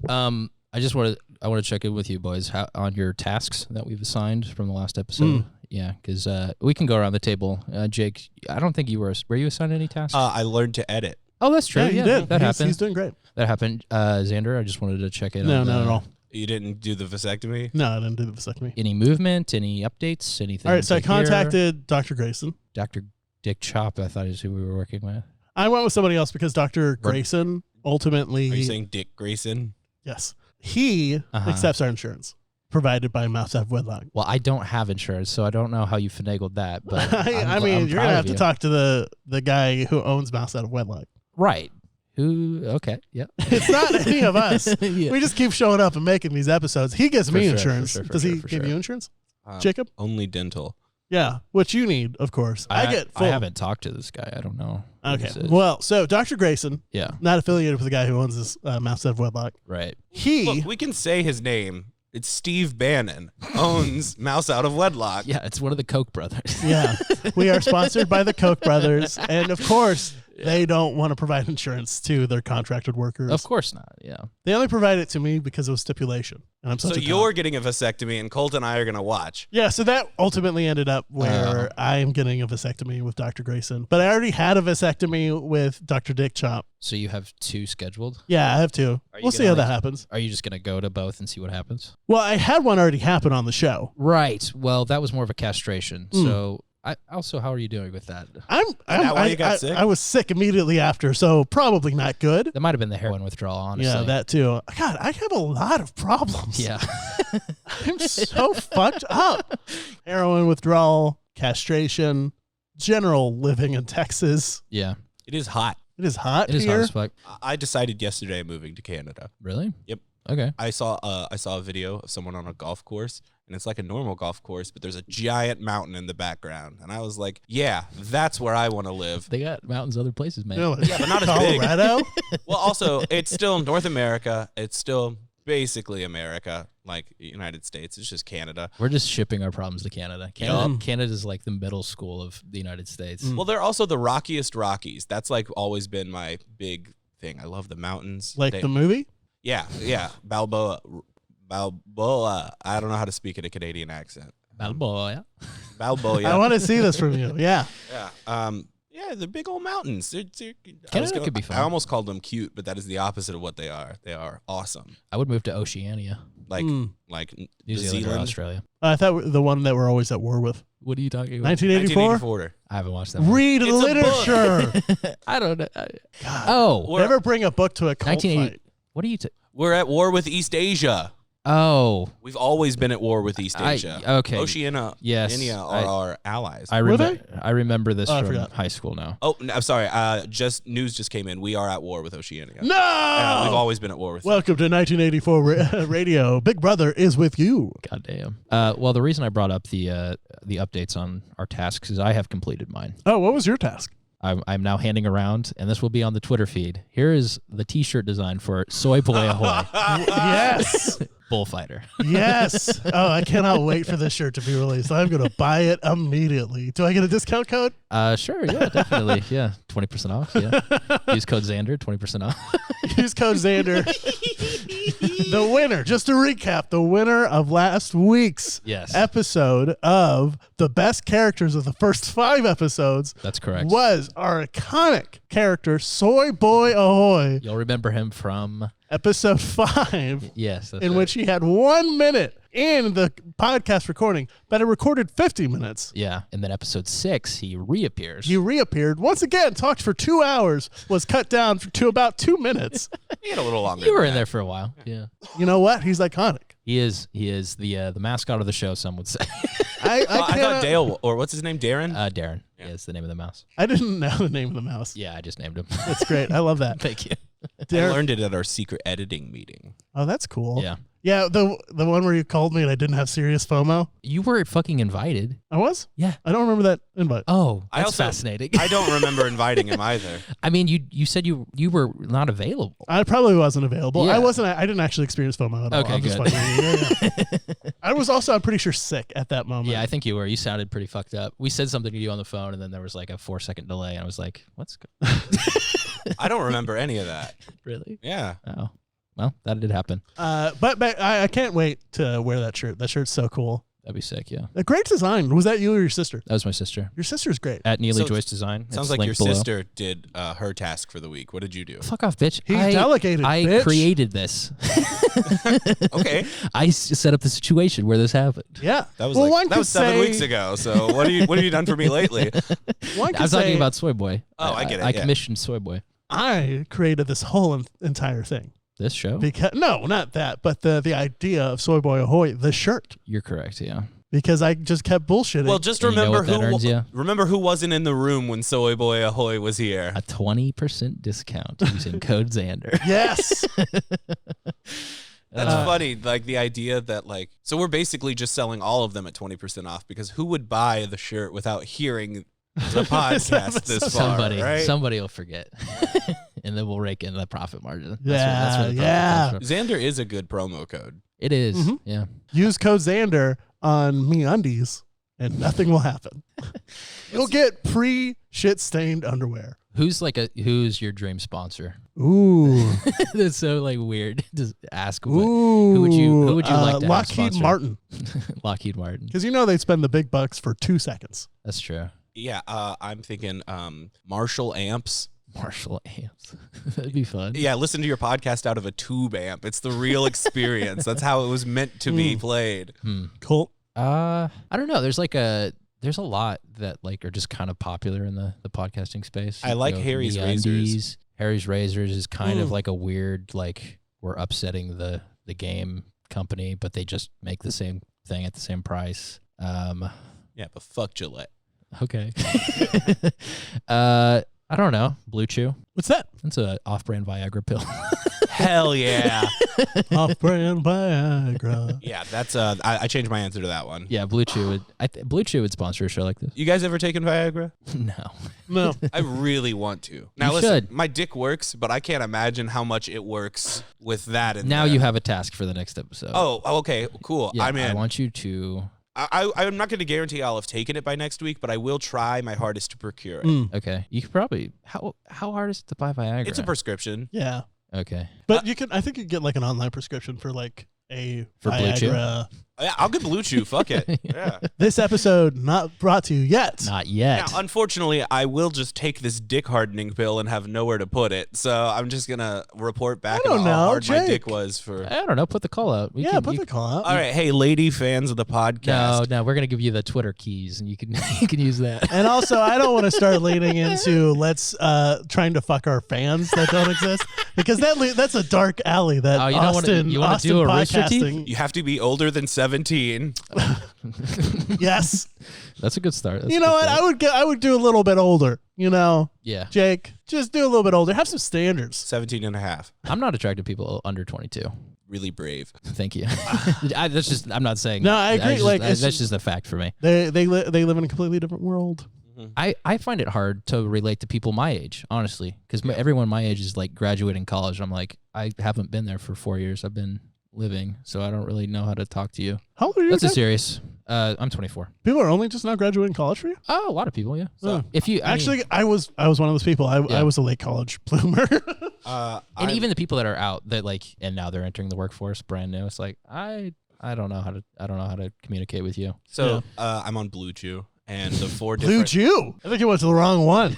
I want to check in with you boys on your tasks that we've assigned from the last episode. Yeah, because we can go around the table. Jake, I don't think you were you assigned any tasks? I learned to edit. Oh, that's true. Yeah, you did. That He's- happened. He's doing great. That happened. Xander, I just wanted to check in. No, on not at all. You didn't do the vasectomy? No, I didn't do the vasectomy. Any movement? Any updates? Anything? All right, so I to hear? contacted Dr. Grayson. Dr. Dick Chop. I thought is who we were working with. I went with somebody else because Dr. Grayson ultimately, Are you saying Dick Grayson? yes, he Uh-huh. accepts our insurance provided by Mouse out of Wedlock. Well, I don't have insurance, so I don't know how you finagled that. But I I'm mean, you're proud gonna of have to you. talk to the guy who owns Mouse out of Wedlock. Right. Who? Okay. Yep. It's not any of us. Yeah. We just keep showing up and making these episodes. He gives me sure, for insurance. sure, for Does he sure, for give sure. you insurance, Um, Jacob? Only dental. Yeah, which you need, of course. I get full. I haven't talked to this guy. I don't know. who Okay. this is. Well, so Dr. Grayson, Yeah. not affiliated with the guy who owns this Mouse out of Wedlock. Right. He Look, we can say his name. It's Steve Bannon. Owns Mouse Out of Wedlock. Yeah, it's one of the Koch brothers. Yeah, we are sponsored by the Koch brothers, and of course, they don't want to provide insurance to their contracted workers. Of course not. Yeah. They only provide it to me because it was stipulation, and I'm such So a you're getting a vasectomy, and Colt and I are going to watch. yeah. So that ultimately ended up where I am getting a vasectomy with Dr. Grayson, but I already had a vasectomy with Dr. Dick Chop. So you have 2 scheduled? Yeah, I have two. Are you We'll see gonna, how that like- happens. Are you just going to go to both and see what happens? Well, I had one already happen on the show. Right. Well, that was more of a castration. Mm. So, how are you doing with that? that why you got sick? I was sick immediately after, so probably not good. That might have been the heroin withdrawal, honestly. Yeah, that too. God, I have a lot of problems. Yeah. I'm so fucked up. Heroin withdrawal, castration, general living in Texas. Yeah. It is hot. It is hot It is hot here. as fuck. I decided yesterday I'm moving to Canada. Really? Yep. Okay. I saw a video of someone on a golf course, and it's like a normal golf course, but there's a giant mountain in the background. And I was like, yeah, that's where I want to live. They got mountains other places, man. You know, Yeah, but not as big. Colorado. Well, also, it's still North America. It's still basically America, like United States. It's just Canada. We're just shipping our problems to Canada. Canada's like the middle school of the United States. Well, they're also the rockiest Rockies. That's like always been my big thing. I love the mountains. Like the movie? Yeah. Balboa. I don't know how to speak in a Canadian accent. Balboa. Balboa. I want to see this from you. Yeah. Yeah. Yeah, the big old mountains. Canada could be fun. I almost called them cute, but that is the opposite of what they are. They are awesome. I would move to Oceania. Like New New Zealand or Zealand. Australia. I thought the one that we're always at war with. What are you talking about? 1984? I haven't watched that one. Read It's a literature. I don't know. God. Never bring a book to a cult 1980. fight. What are you? We're at war with East Asia. Oh. We've always been at war with East Asia. Okay. Oceania, Yes. India are our allies. I remember this I from forgot. high school now. Oh, I'm sorry. News just came in. We are at war with Oceania. No! Yeah, we've always been at war with them. Welcome to 1984 radio. Big Brother is with you. God damn. Well, the reason I brought up the updates on our tasks is I have completed mine. Oh, what was your task? I'm now handing around, and this will be on the Twitter feed. Here is the T-shirt design for Soy Boy Ahoy. Yes. Bullfighter. Yes. Oh, I cannot wait for this shirt to be released. I'm going to buy it immediately. Do I get a discount code? Sure. Yeah, definitely. Yeah. 20% off. Yeah. Use code Xander, 20% off. Use code Xander. The winner, just to recap, the winner of last week's episode of the best characters of the first 5 episodes. That's correct. Was our iconic character, Soy Boy Ahoy. You'll remember him from episode 5. Yes. That's in right. which he had 1 minute in the podcast recording, but it recorded 50 minutes. Yeah. And then episode 6, he reappears. He reappeared once again, talked for 2 hours, was cut down to about 2 minutes. He had a little longer. You were than in that. there for a while. Yeah. You know what? He's iconic. He is the mascot of the show, some would say. I thought Dale, or what's his name, Darren? Darren. Yeah, it's the name of the mouse. I didn't know the name of the mouse. Yeah, I just named him. That's great. I love that. Thank you. I learned it at our secret editing meeting. Oh, that's cool. Yeah. Yeah, the one where you called me and I didn't have serious FOMO. You were fucking invited. I was? Yeah. I don't remember that invite. Oh, I that's also- fascinating. I don't remember inviting him either. I mean, you said you were not available. I probably wasn't available. Yeah. I didn't actually experience FOMO at all. Okay, I'm just good. fucking with you. Yeah. I was also, I'm pretty sure, sick at that moment. Yeah, I think you were. You sounded pretty fucked up. We said something to you on the phone, and then there was like a 4-second delay, and I was like, "What's I don't remember any of that. really?" Yeah. Oh, well, that did happen. But I can't wait to wear that shirt. That shirt's so cool. That'd be sick. Yeah, A great design. Was that you or your sister? that was my sister Your sister's great. at Neely So- Joyce Design. Sounds It's like your linked below. sister did her task for the week. What did you do? Fuck off, bitch. He delegated, I bitch. created this. Okay. I set up the situation where this happened. Yeah. That was one that was could 7 say- weeks ago. So what have you done for me lately? One could I'm say talking about Soy Boy. Oh, I get it, I yeah. commissioned Soy Boy. I created this whole entire thing. This show. Because no, not that, but the idea of Soy Boy Ahoy, the shirt. You're correct. Yeah. Because I just kept bullshitting. Well, just And you know remember what that earns you? remember who wasn't in the room when Soy Boy Ahoy was here. A 20% discount using code Xander. yes. That's funny. Like the idea that so we're basically just selling all of them at 20% off because who would buy the shirt without hearing the podcast this far, right? Somebody will forget. And then we'll rake in the profit margin. Yeah, where the profit yeah. comes from. Xander is a good promo code. It is. Mhm. Yeah. Use code Xander on MeUndies and nothing will happen. You'll get pre-shit stained underwear. Who's your dream sponsor? Ooh. That's so weird to ask. But Ooh. who would you like to have Lockheed sponsor? Martin. Lockheed Martin. Because they spend the big bucks for 2 seconds. That's true. Yeah, I'm thinking Marshall amps. Marshall amps. That'd be fun. Yeah, listen to your podcast out of a tube amp. It's the real experience. That's how it was meant to be played. Cool. I don't know. There's a lot that are just kind of popular in the podcasting space. I like Harry's Razors. Harry's Razors is kind of like a weird we're upsetting the game company, but they just make the same thing at the same price. Yeah, but fuck Gillette. Okay. I don't know. Blue Chew. What's that? That's a off-brand Viagra pill. Hell yeah. Off-brand Viagra. Yeah, that's I changed my answer to that one. Yeah, Blue Chew would sponsor a show like this. You guys ever taken Viagra? No. No. I really want to. Now You listen, should. my dick works, but I can't imagine how much it works with that in Now there. you have a task for the next episode. Oh, okay, cool. yeah, I'm in. I want you to. I'm not going to guarantee I'll have taken it by next week, but I will try my hardest to procure it. Okay, you could probably. How hard is it to buy Viagra? It's a prescription. Yeah. Okay. But you can, I think you can get like an online prescription for like a For Blue Chew? Viagra. Yeah, I'll get Blue Chew. Fuck it. Yeah. This episode not brought to you yet. Not yet. Now, unfortunately, I will just take this dick hardening pill and have nowhere to put it. So I'm just gonna report back I don't about how know, hard my Jake. dick was for. I don't know. Put the call out. Put the call out. All right, hey, lady fans of the podcast. No, we're gonna give you the Twitter keys, and you can you can use that. And also, I don't want to start leading into let's trying to fuck our fans that don't exist, because that's a dark alley that Oh, you don't wanna- Austin, you wanna Austin do a Rooster Teeth? podcasting. You have to be older than 17. Yes. That's a good start. That's You a know good what? start. I would do a little bit older. You know, Yeah, Jake, just do a little bit older. Have some standards. 17 and a half. I'm not attracted to people under 22. Really brave. Thank you. That's just. I'm not saying. No, I agree, That's like, just, it's- that's just a fact for me. They live in a completely different world. I find it hard to relate to people my age, honestly, because everyone my age is like graduating college. I'm like, I haven't been there for 4 years. I've been living, so I don't really know how to talk to you. How old are you? That's a again? serious. I'm 24. People are only just now graduating college for you. Oh, a lot of people, yeah. Oh. If you Actually, I was one of those people. Yeah. I was a late college bloomer. and even the people that are out that like, and now they're entering the workforce brand new. It's like I don't know how to communicate with you. So I'm on Blue Chew. And the four Blue different. Chew. I think you went to the wrong one.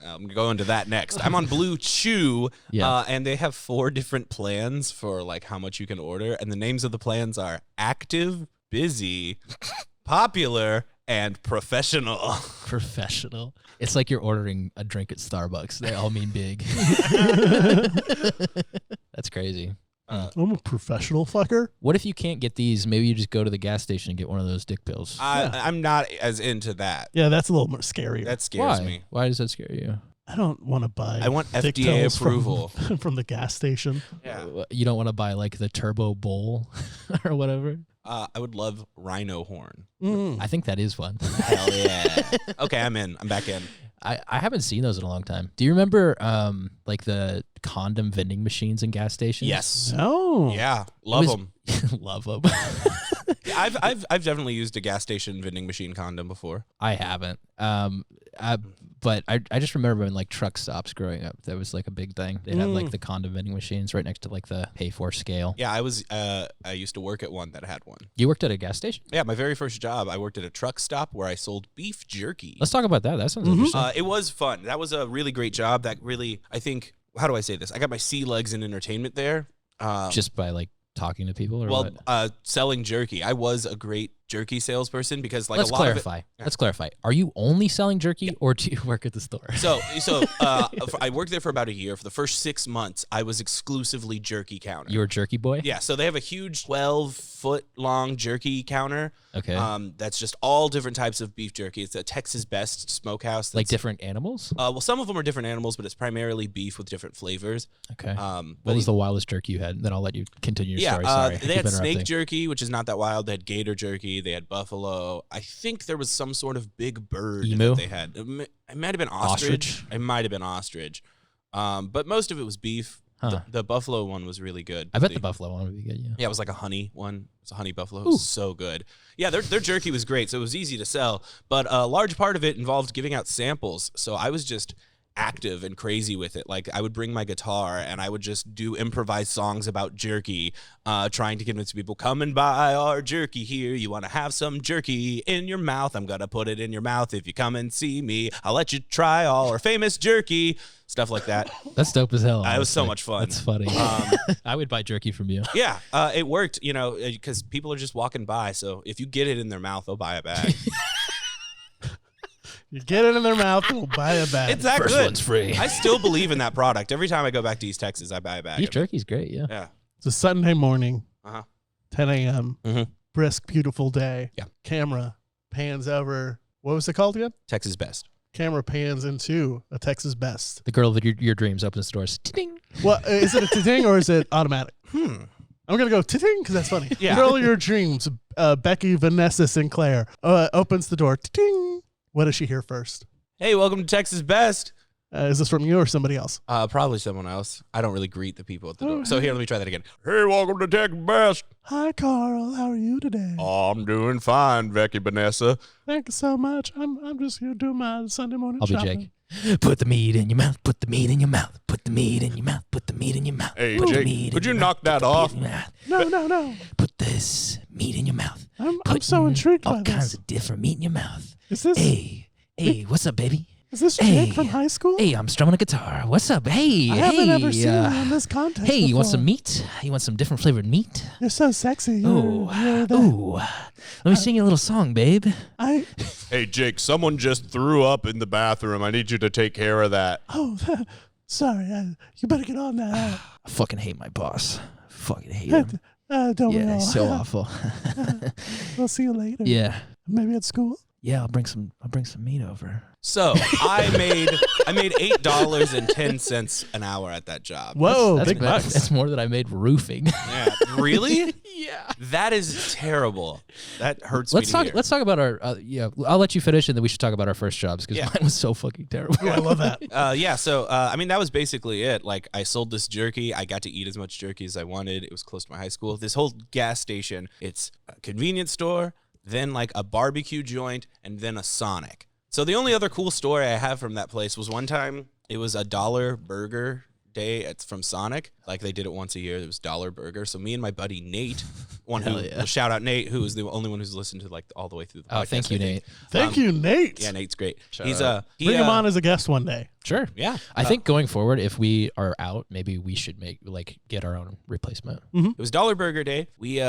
I'm going to that next. I'm on Blue Chew, Yeah. and they have 4 different plans for like how much you can order, and the names of the plans are active, busy, popular, and professional. Professional. It's like you're ordering a drink at Starbucks. They all mean big. That's crazy. I'm a professional fucker. What if you can't get these? Maybe you just go to the gas station and get one of those dick pills. I'm not as into that. Yeah, that's a little more scary. That scares Why? me. Why does that scare you? I don't want to buy. I want dick FDA pills approval. from the gas station. Yeah. You don't want to buy like the Turbo Bowl or whatever. I would love rhino horn. I think that is fun. Hell yeah. Okay, I'm in. I'm back in. I haven't seen those in a long time. Do you remember like the condom vending machines in gas stations? Yes. Oh, Yeah. Love was- them. Love them. I've definitely used a gas station vending machine condom before. I haven't. But I just remember in like truck stops growing up, that was like a big thing. They'd have like the condom vending machines right next to like the pay for scale. Yeah, I used to work at one that had one. You worked at a gas station? Yeah, my very first job, I worked at a truck stop where I sold beef jerky. Let's talk about that. That sounds interesting. It was fun. That was a really great job. That really, I think, how do I say this? I got my sea legs in entertainment there. Just by like talking to people or what? Selling jerky. I was a great jerky salesperson because like Let's a lot clarify. Let's clarify. Are you only selling jerky or do you work at the store? So I worked there for about a year. For the first 6 months, I was exclusively jerky counter. You're a jerky boy? Yeah, so they have a huge 12-foot long jerky counter. Okay. That's just all different types of beef jerky. It's a Texas Best smokehouse. Like that's- different animals? Well, some of them are different animals, but it's primarily beef with different flavors. Okay. But What was the wildest jerky you had? Then I'll let you continue your story. Sorry. they had Keep snake interrupting. jerky, which is not that wild. They had gator jerky. They had buffalo. I think there was some sort of big bird Emu? that they had. It might have been ostrich. Ostrich? It might have been ostrich. But most of it was beef. Huh. The buffalo one was really good. I bet the buffalo one would be good, yeah. Yeah, it was like a honey one. It was a honey buffalo. It was so good. Yeah, their jerky was great, so it was easy to sell. But a large part of it involved giving out samples. So I was just active and crazy with it. Like I would bring my guitar and I would just do improvised songs about jerky, trying to convince people, come and buy our jerky here. You want to have some jerky in your mouth? I'm going to put it in your mouth. If you come and see me, I'll let you try all our famous jerky. Stuff like that. That's dope as hell. It was so honestly. much fun. That's funny. I would buy jerky from you. Yeah, it worked, because people are just walking by. So if you get it in their mouth, they'll buy a bag. you get it in their mouth, they'll buy a bag. It's that First good. one's free. I still believe in that product. Every time I go back to East Texas, I buy a bag. Beef of it. jerky's great, yeah. Yeah. It's a Sunday morning, Uh-huh. 10 a.m. Mhm. Brisk, beautiful day. Yeah. Camera pans over. What was it called again? Texas Best. Camera pans into a Texas Best. The girl of your dreams opens the doors. Ding. Well, is it a ta-ting or is it automatic? I'm going to go ta-ting because that's funny. Yeah. In all your dreams, Becky Vanessa Sinclair opens the door. Ta-ting. What does she hear first? Hey, welcome to Texas Best. Is this from you or somebody else? Probably someone else. I don't really greet the people at the door. So here, let me try that again. Hey, welcome to Texas Best. Hi, Carl. How are you today? I'm doing fine, Becky Vanessa. Thank you so much. I'm just here doing my Sunday morning I'll be shopping. Jake. Put the meat in your mouth. Put the meat in your mouth. Put the meat in your mouth. Put the meat in your mouth. Hey, Put the Jake, meat in could your you mouth. knock that Put the off? meat in your mouth. No. Put this meat in your mouth. I'm so intrigued all by kinds this. of different meat in your mouth. Is this Hey, what's up, baby? is this Hey. Jake from high school? Hey, I'm strumming a guitar. What's up? Hey, I haven't ever seen you in this context. Hey, you want some before. meat? You want some different flavored meat? You're so sexy. Ooh, let me sing you a little song, babe. Hey, Jake, someone just threw up in the bathroom. I need you to take care of that. Sorry. You better get on that. I fucking hate my boss. Fucking hate him. Don't we Yeah, all? he's so awful. We'll see you later. Yeah. Maybe at school. Yeah, I'll bring some meat over. So I made $8.10 an hour at that job. Whoa, That's big bucks. That's more than I made roofing. Yeah, really? Yeah. That is terrible. That hurts Let's me to talk. hear. Let's talk about our. I'll let you finish, and then we should talk about our first jobs because Yeah. mine was so fucking terrible. I love that. So that was basically it. Like, I sold this jerky. I got to eat as much jerky as I wanted. It was close to my high school. This whole gas station, it's a convenience store, then like a barbecue joint, and then a Sonic. So the only other cool story I have from that place was one time it was a $1 burger day. It's from Sonic. Like, they did it once a year. It was $1 burger. So me and my buddy Nate, shout out Nate, who is the only one who's listened to like all the way through the podcast. Oh, thank you, I think. Nate. Thank you, Nate. Yeah, Nate's great. Shout He's out. Bring him on as a guest one day. Sure. Yeah. I think going forward, if we are out, maybe we should get our own replacement. It was $1 burger day. We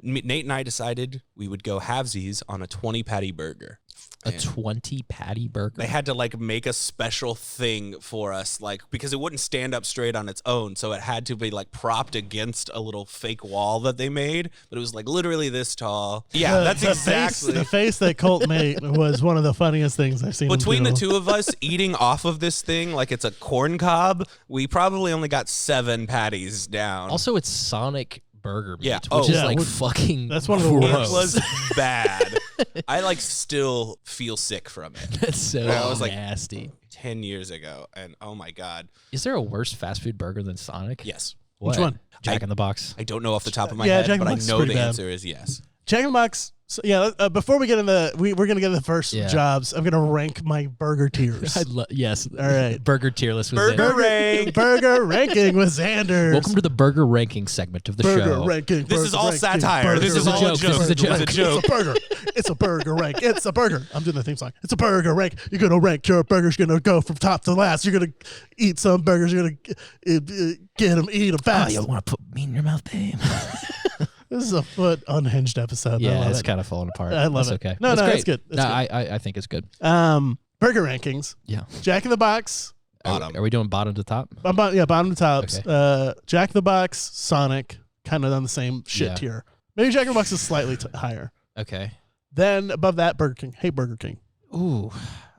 Nate and I decided we would go halvesies on a 20 patty burger. A 20 patty burger. They had to like make a special thing for us, like, because it wouldn't stand up straight on its own, so it had to be like propped against a little fake wall that they made, but it was like literally this tall. Yeah, that's exactly. The face that Colt made was one of the funniest things I've seen. Between him the do. two of us eating off of this thing like it's a corn cob, we probably only got 7 patties down. Also, it's Sonic burger meat, Yeah. which is Yeah, like we're- fucking that's one of the gross. it was bad. I like still feel sick from it. That's so I was like- nasty. 10 years ago, and oh my god. Is there a worse fast food burger than Sonic? Yes. What? Which one? Jack in the Box. I don't know off the top of my Yeah, head, Jack in but the I Box is know pretty the bad. answer is yes. Jack in the Box. So, before we get in we're gonna get to the first Yeah. jobs. I'm gonna rank my burger tiers. Yes. All right. Burger tier list. With Burger Xander. rank. Burger ranking with Xander. Welcome to the burger ranking segment of the burger show. ranking. This is burger all ranking, satire. burger This is all a ranking, joke. This is a burger joke. ranking. It's a burger rank. It's a burger. I'm doing the theme song. It's a burger rank. You're gonna rank your burgers. You're gonna go from top to last. You're gonna eat some burgers. You're gonna get them, eat them Oh, fast. you want to put meat in your mouth, babe? This is a foot unhinged episode. I Yeah, love it's it. kind of falling apart. I love That's it. okay. No, That's no, great. it's good. It's No, good. I think it's good. Burger rankings. Yeah. Jack in the Box. Bottom. Are we doing bottom to top? Bottom to tops. Okay. Jack in the Box, Sonic, kind of on the same shit Yeah. tier. Maybe Jack in the Box is slightly higher. Okay. Then above that, Burger King. Hey, Burger King. Ooh,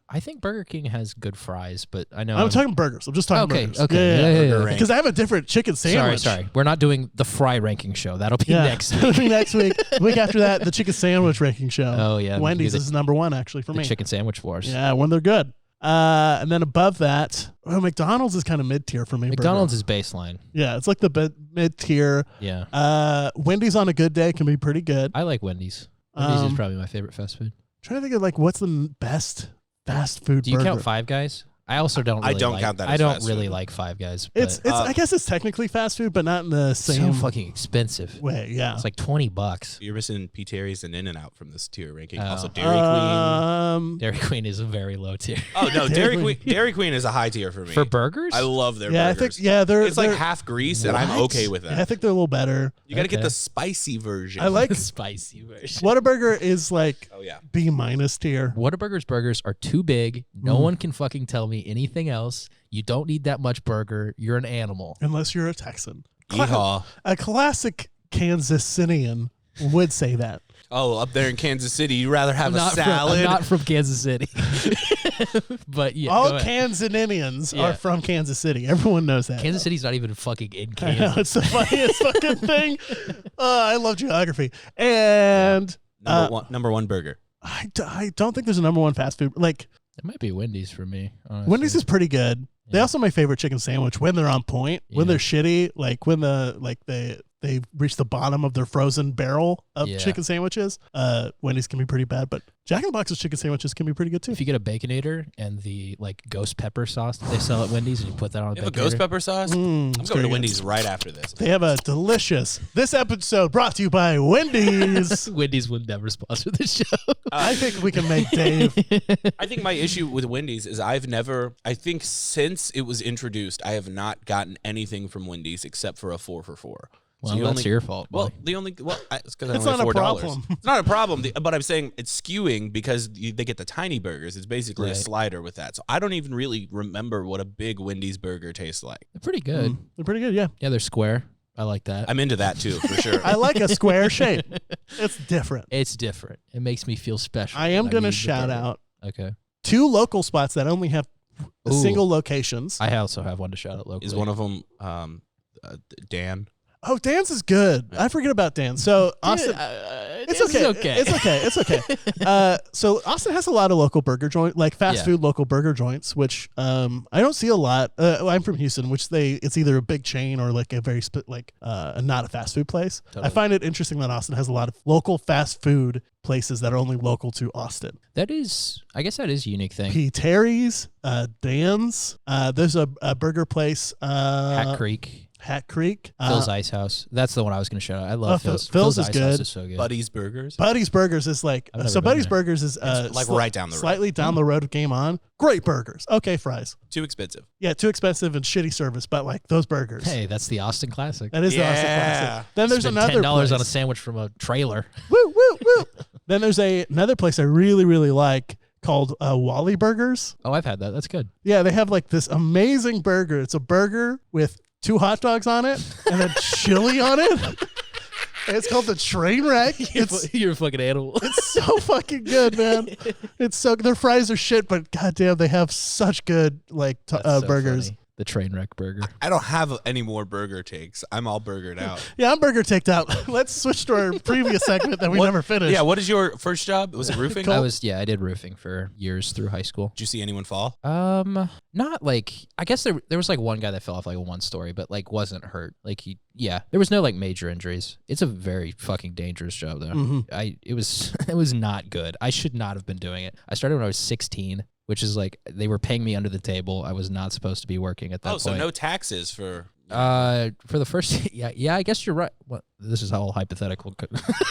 I think Burger King has good fries, but I know I'm talking burgers. I'm just talking Okay, burgers. okay. Yeah. Because I have a different chicken sandwich. Sorry. We're not doing the fry ranking show. That'll be Yeah. next It'll week. be next week. Week after that, the chicken sandwich ranking show. Oh, yeah. Wendy's The- is number one, actually, for The me. chicken sandwich wars. Yeah, when they're good. And then above that, McDonald's is kind of mid-tier for me. McDonald's burger. is baseline. Yeah, it's like the mid-tier. Yeah. Wendy's on a good day can be pretty good. I like Wendy's. Wendy's is Um, probably my favorite fast food. Trying to think of like what's the best fast food Do you burger. count Five Guys? I also don't. I Really don't like, count that I as don't fast really food. like Five Guys. It's but I guess it's technically fast food, but not in the so same fucking expensive. way. Yeah. It's like $20. You're missing P. Terry's and In-N-Out from this tier ranking. Oh. Also, Dairy Queen. Dairy Queen is a very low tier. Oh no, Dairy Dairy Queen is a high tier for me. For burgers? I love their yeah, burgers. they're It's like they're- half grease, and I'm What? okay with that. Yeah, I think they're a little better. You got to get Okay. the spicy version. I like spicy version. Whataburger is like Oh yeah. B- tier. Whataburger's burgers are too big. No Mm. one can fucking tell me anything else. You don't need that much burger. You're an animal. Unless you're a Texan. Yeehaw. A classic Kansas Cityan would say that. Oh, up there in Kansas City, you rather have I'm a salad? I'm not from Kansas City. But yeah, all Kansanians are from Kansas City. Everyone knows that. Kansas City's not even fucking in I know, Kansas. it's the funniest fucking thing. I love geography. And Number one burger. I don't think there's a number one fast food. Like, It might be Wendy's for me. Honestly. Wendy's is pretty good. They Yeah. also my favorite chicken sandwich when they're on point. When Yeah. they're shitty, like when they reach the bottom of their frozen barrel of Yeah. chicken sandwiches. Wendy's can be pretty bad, but Jack in the Box's chicken sandwiches can be pretty good too. If you get a Baconator and the like ghost pepper sauce that they sell at Wendy's, and you put that on a You have a Baconator, ghost pepper sauce? I'm it's going very to good. Wendy's right after this. They have a delicious. This episode brought to you by Wendy's. Wendy's would never sponsor the show. I think we can make Dave. I think my issue with Wendy's is I think since it was introduced, I have not gotten anything from Wendy's except for a 4 for $4. Well, that's your fault. Well, buddy. it's because I It's only not a $4. problem. It's not a problem, but I'm saying it's skewing because they get the tiny burgers. It's basically a Right. slider with that. So I don't even really remember what a big Wendy's burger tastes like. They're pretty good. They're pretty good, yeah. Yeah, they're square. I like that. I'm into that too, for sure. I like a square shape. It's different. It's different. It makes me feel special. I am when going to eat the shout burger. out Okay. 2 local spots that only have Ooh. single locations. I also have one to shout out locally. Is one of them Dan? Oh, Dan's is good. I forget about Dan. So Austin, it's okay. It's okay. So Austin has a lot of local burger joint, like fast food local burger joints, which I don't see a lot. I'm from Houston, which it's either a big chain or like a very not a fast food place. Totally. I find it interesting that Austin has a lot of local fast food places that are only local to Austin. I guess that is a unique thing. P. Terry's, Dan's. There's a burger place. Hat Creek. Hat Creek. Phil's Ice House. That's the one I was going to shout out. I love Phil's. Phil's is Ice good. House is so good. Buddy's Burgers? Buddy's Burgers is like I've never so. been Buddy's there. Burgers is Like right down the road. slightly down the road of Game On. Great burgers. Okay, fries. Too expensive. Yeah, too expensive and shitty service, but like those burgers. Hey, that's the Austin classic. That is the Austin Yeah. classic. Then there's Spend another $10 place. on a sandwich from a trailer. Woo woo woo. Then there's another place I really really like called Wally Burgers. Oh, I've had that. That's good. Yeah, they have like this amazing burger. It's a burger with 2 hot dogs on it and then chili on it. And it's called the Train Wreck. You're a fucking animal. It's so fucking good, man. It's so their fries are shit, but goddamn, they have such good like That's so burgers. funny. The train wreck burger. I don't have any more burger takes. I'm all burgered out. Yeah, I'm burger ticked out. Let's switch to our previous segment that we never finished. Yeah, what is your first job? Was it roofing? I did roofing for years through high school. Did you see anyone fall? Not like, I guess there was like one guy that fell off like one story, but like wasn't hurt. Like there was no like major injuries. It's a very fucking dangerous job though. Mm-hmm. It was not good. I should not have been doing it. I started when I was 16. Which is like they were paying me under the table. I was not supposed to be working at that point. So no taxes for the first I guess you're right. Well, this is all hypothetical.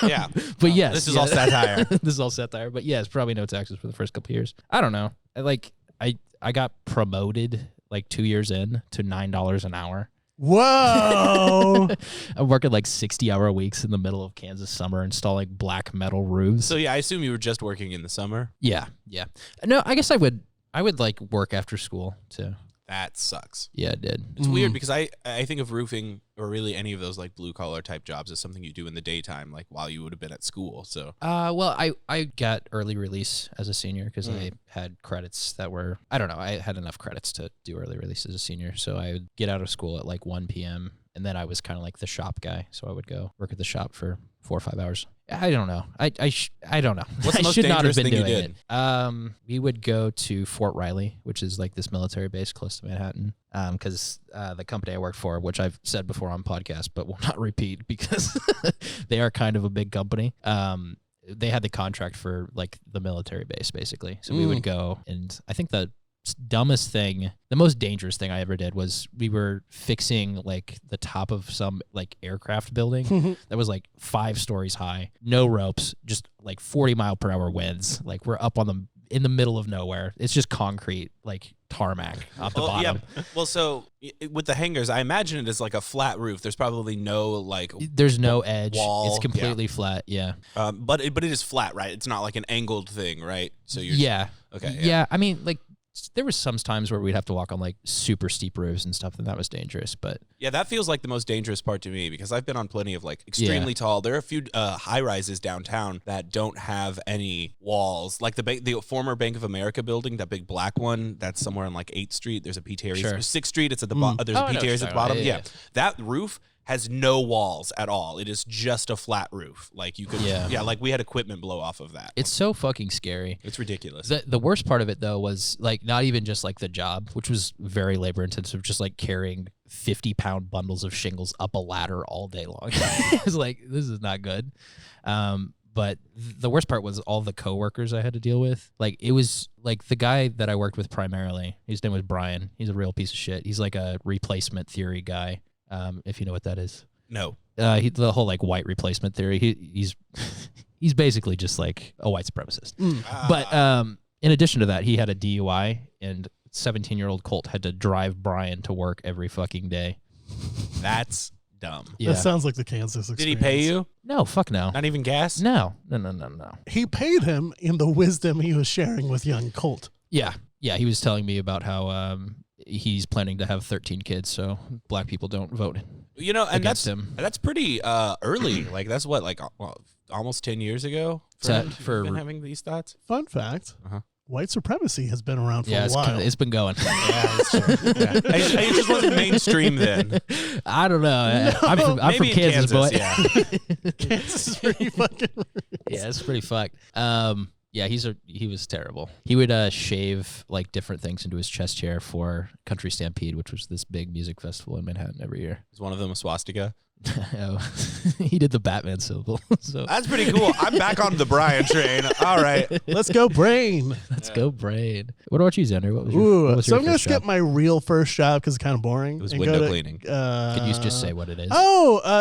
yeah. But yes, This is all satire. This is all satire. But yes, probably no taxes for the first couple of years. I don't know. I got promoted like 2 years in to $9 an hour. Whoa. I'm working like 60-hour weeks in the middle of Kansas summer installing black metal roofs. So yeah, I assume you were just working in the summer. Yeah. No, I guess I would like work after school too. That sucks. Yeah, it did. It's weird because I think of roofing or really any of those like blue collar type jobs as something you do in the daytime, like while you would have been at school. So Well, I got early release as a senior because I had credits that were, I don't know, I had enough credits to do early release as a senior. So I would get out of school at like 1 p.m. and then I was kind of like the shop guy. So I would go work at the shop for 4 or 5 hours. I don't know. I don't know. What's the I most should not have dangerous been thing you doing did? it. We would go to Fort Riley, which is like this military base close to Manhattan. Because the company I worked for, which I've said before on podcast, but will not repeat because they are kind of a big company. They had the contract for like the military base basically. So we would go, and I think the most dangerous thing I ever did was we were fixing like the top of some like aircraft building that was like 5 stories high, no ropes, just like 40-mile-per-hour winds. Like we're up in the middle of nowhere. It's just concrete, like tarmac off the bottom. Yeah. Well, so with the hangars, I imagine it is like a flat roof. There's probably no like There's no edge. wall. It's completely flat. Yeah. But it is flat, right? It's not like an angled thing, right? So you're Yeah. Okay. Yeah. I mean, like there was some times where we'd have to walk on like super steep roofs and stuff, and that was dangerous. But yeah, that feels like the most dangerous part to me because I've been on plenty of like extremely tall. There are a few high rises downtown that don't have any walls, like the former Bank of America building, that big black one that's somewhere on like 8th Street. There's a P. Terry's, 6th Street. It's at the bottom. There's a P. Terry's at the bottom. Yeah, that roof has no walls at all. It is just a flat roof. Like you could, like we had equipment blow off of that. It's so fucking scary. It's ridiculous. The worst part of it though was like not even just like the job, which was very labor intensive, just like carrying 50-pound bundles of shingles up a ladder all day long. It was like, this is not good. But the worst part was all the coworkers I had to deal with. Like it was like the guy that I worked with primarily, his name was Brian. He's a real piece of shit. He's like a replacement theory guy. If you know what that is. No. The whole like white replacement theory. He's basically just like a white supremacist. But in addition to that, he had a DUI, and 17-year-old Colt had to drive Brian to work every fucking day. That's dumb. Yeah. That sounds like the Kansas experience. Did he pay you? No, fuck no. Not even gas? No. He paid him in the wisdom he was sharing with young Colt. Yeah. He was telling me about how he's planning to have 13 kids, so black people don't vote. You know, and against him. That's pretty early. Like that's what, like almost 10 years ago for having these thoughts. Fun fact: white supremacy has been around for a while. It's been going. Yeah, that's true. Yeah. I just wasn't mainstream then. I don't know. I'm from Kansas, boy. Yeah. Kansas is pretty fucking. Yeah, it's pretty fucked. Yeah, he was terrible. He would shave like different things into his chest hair for Country Stampede, which was this big music festival in Manhattan every year. Is one of them a swastika? Oh, he did the Batman symbol. So that's pretty cool. I'm back on the Brian train. All right, let's go, Brain. Let's go, Brain. What about you, Xander? What was your I'm gonna skip my real first job because it's kind of boring. It was window cleaning. Can you just say what it is?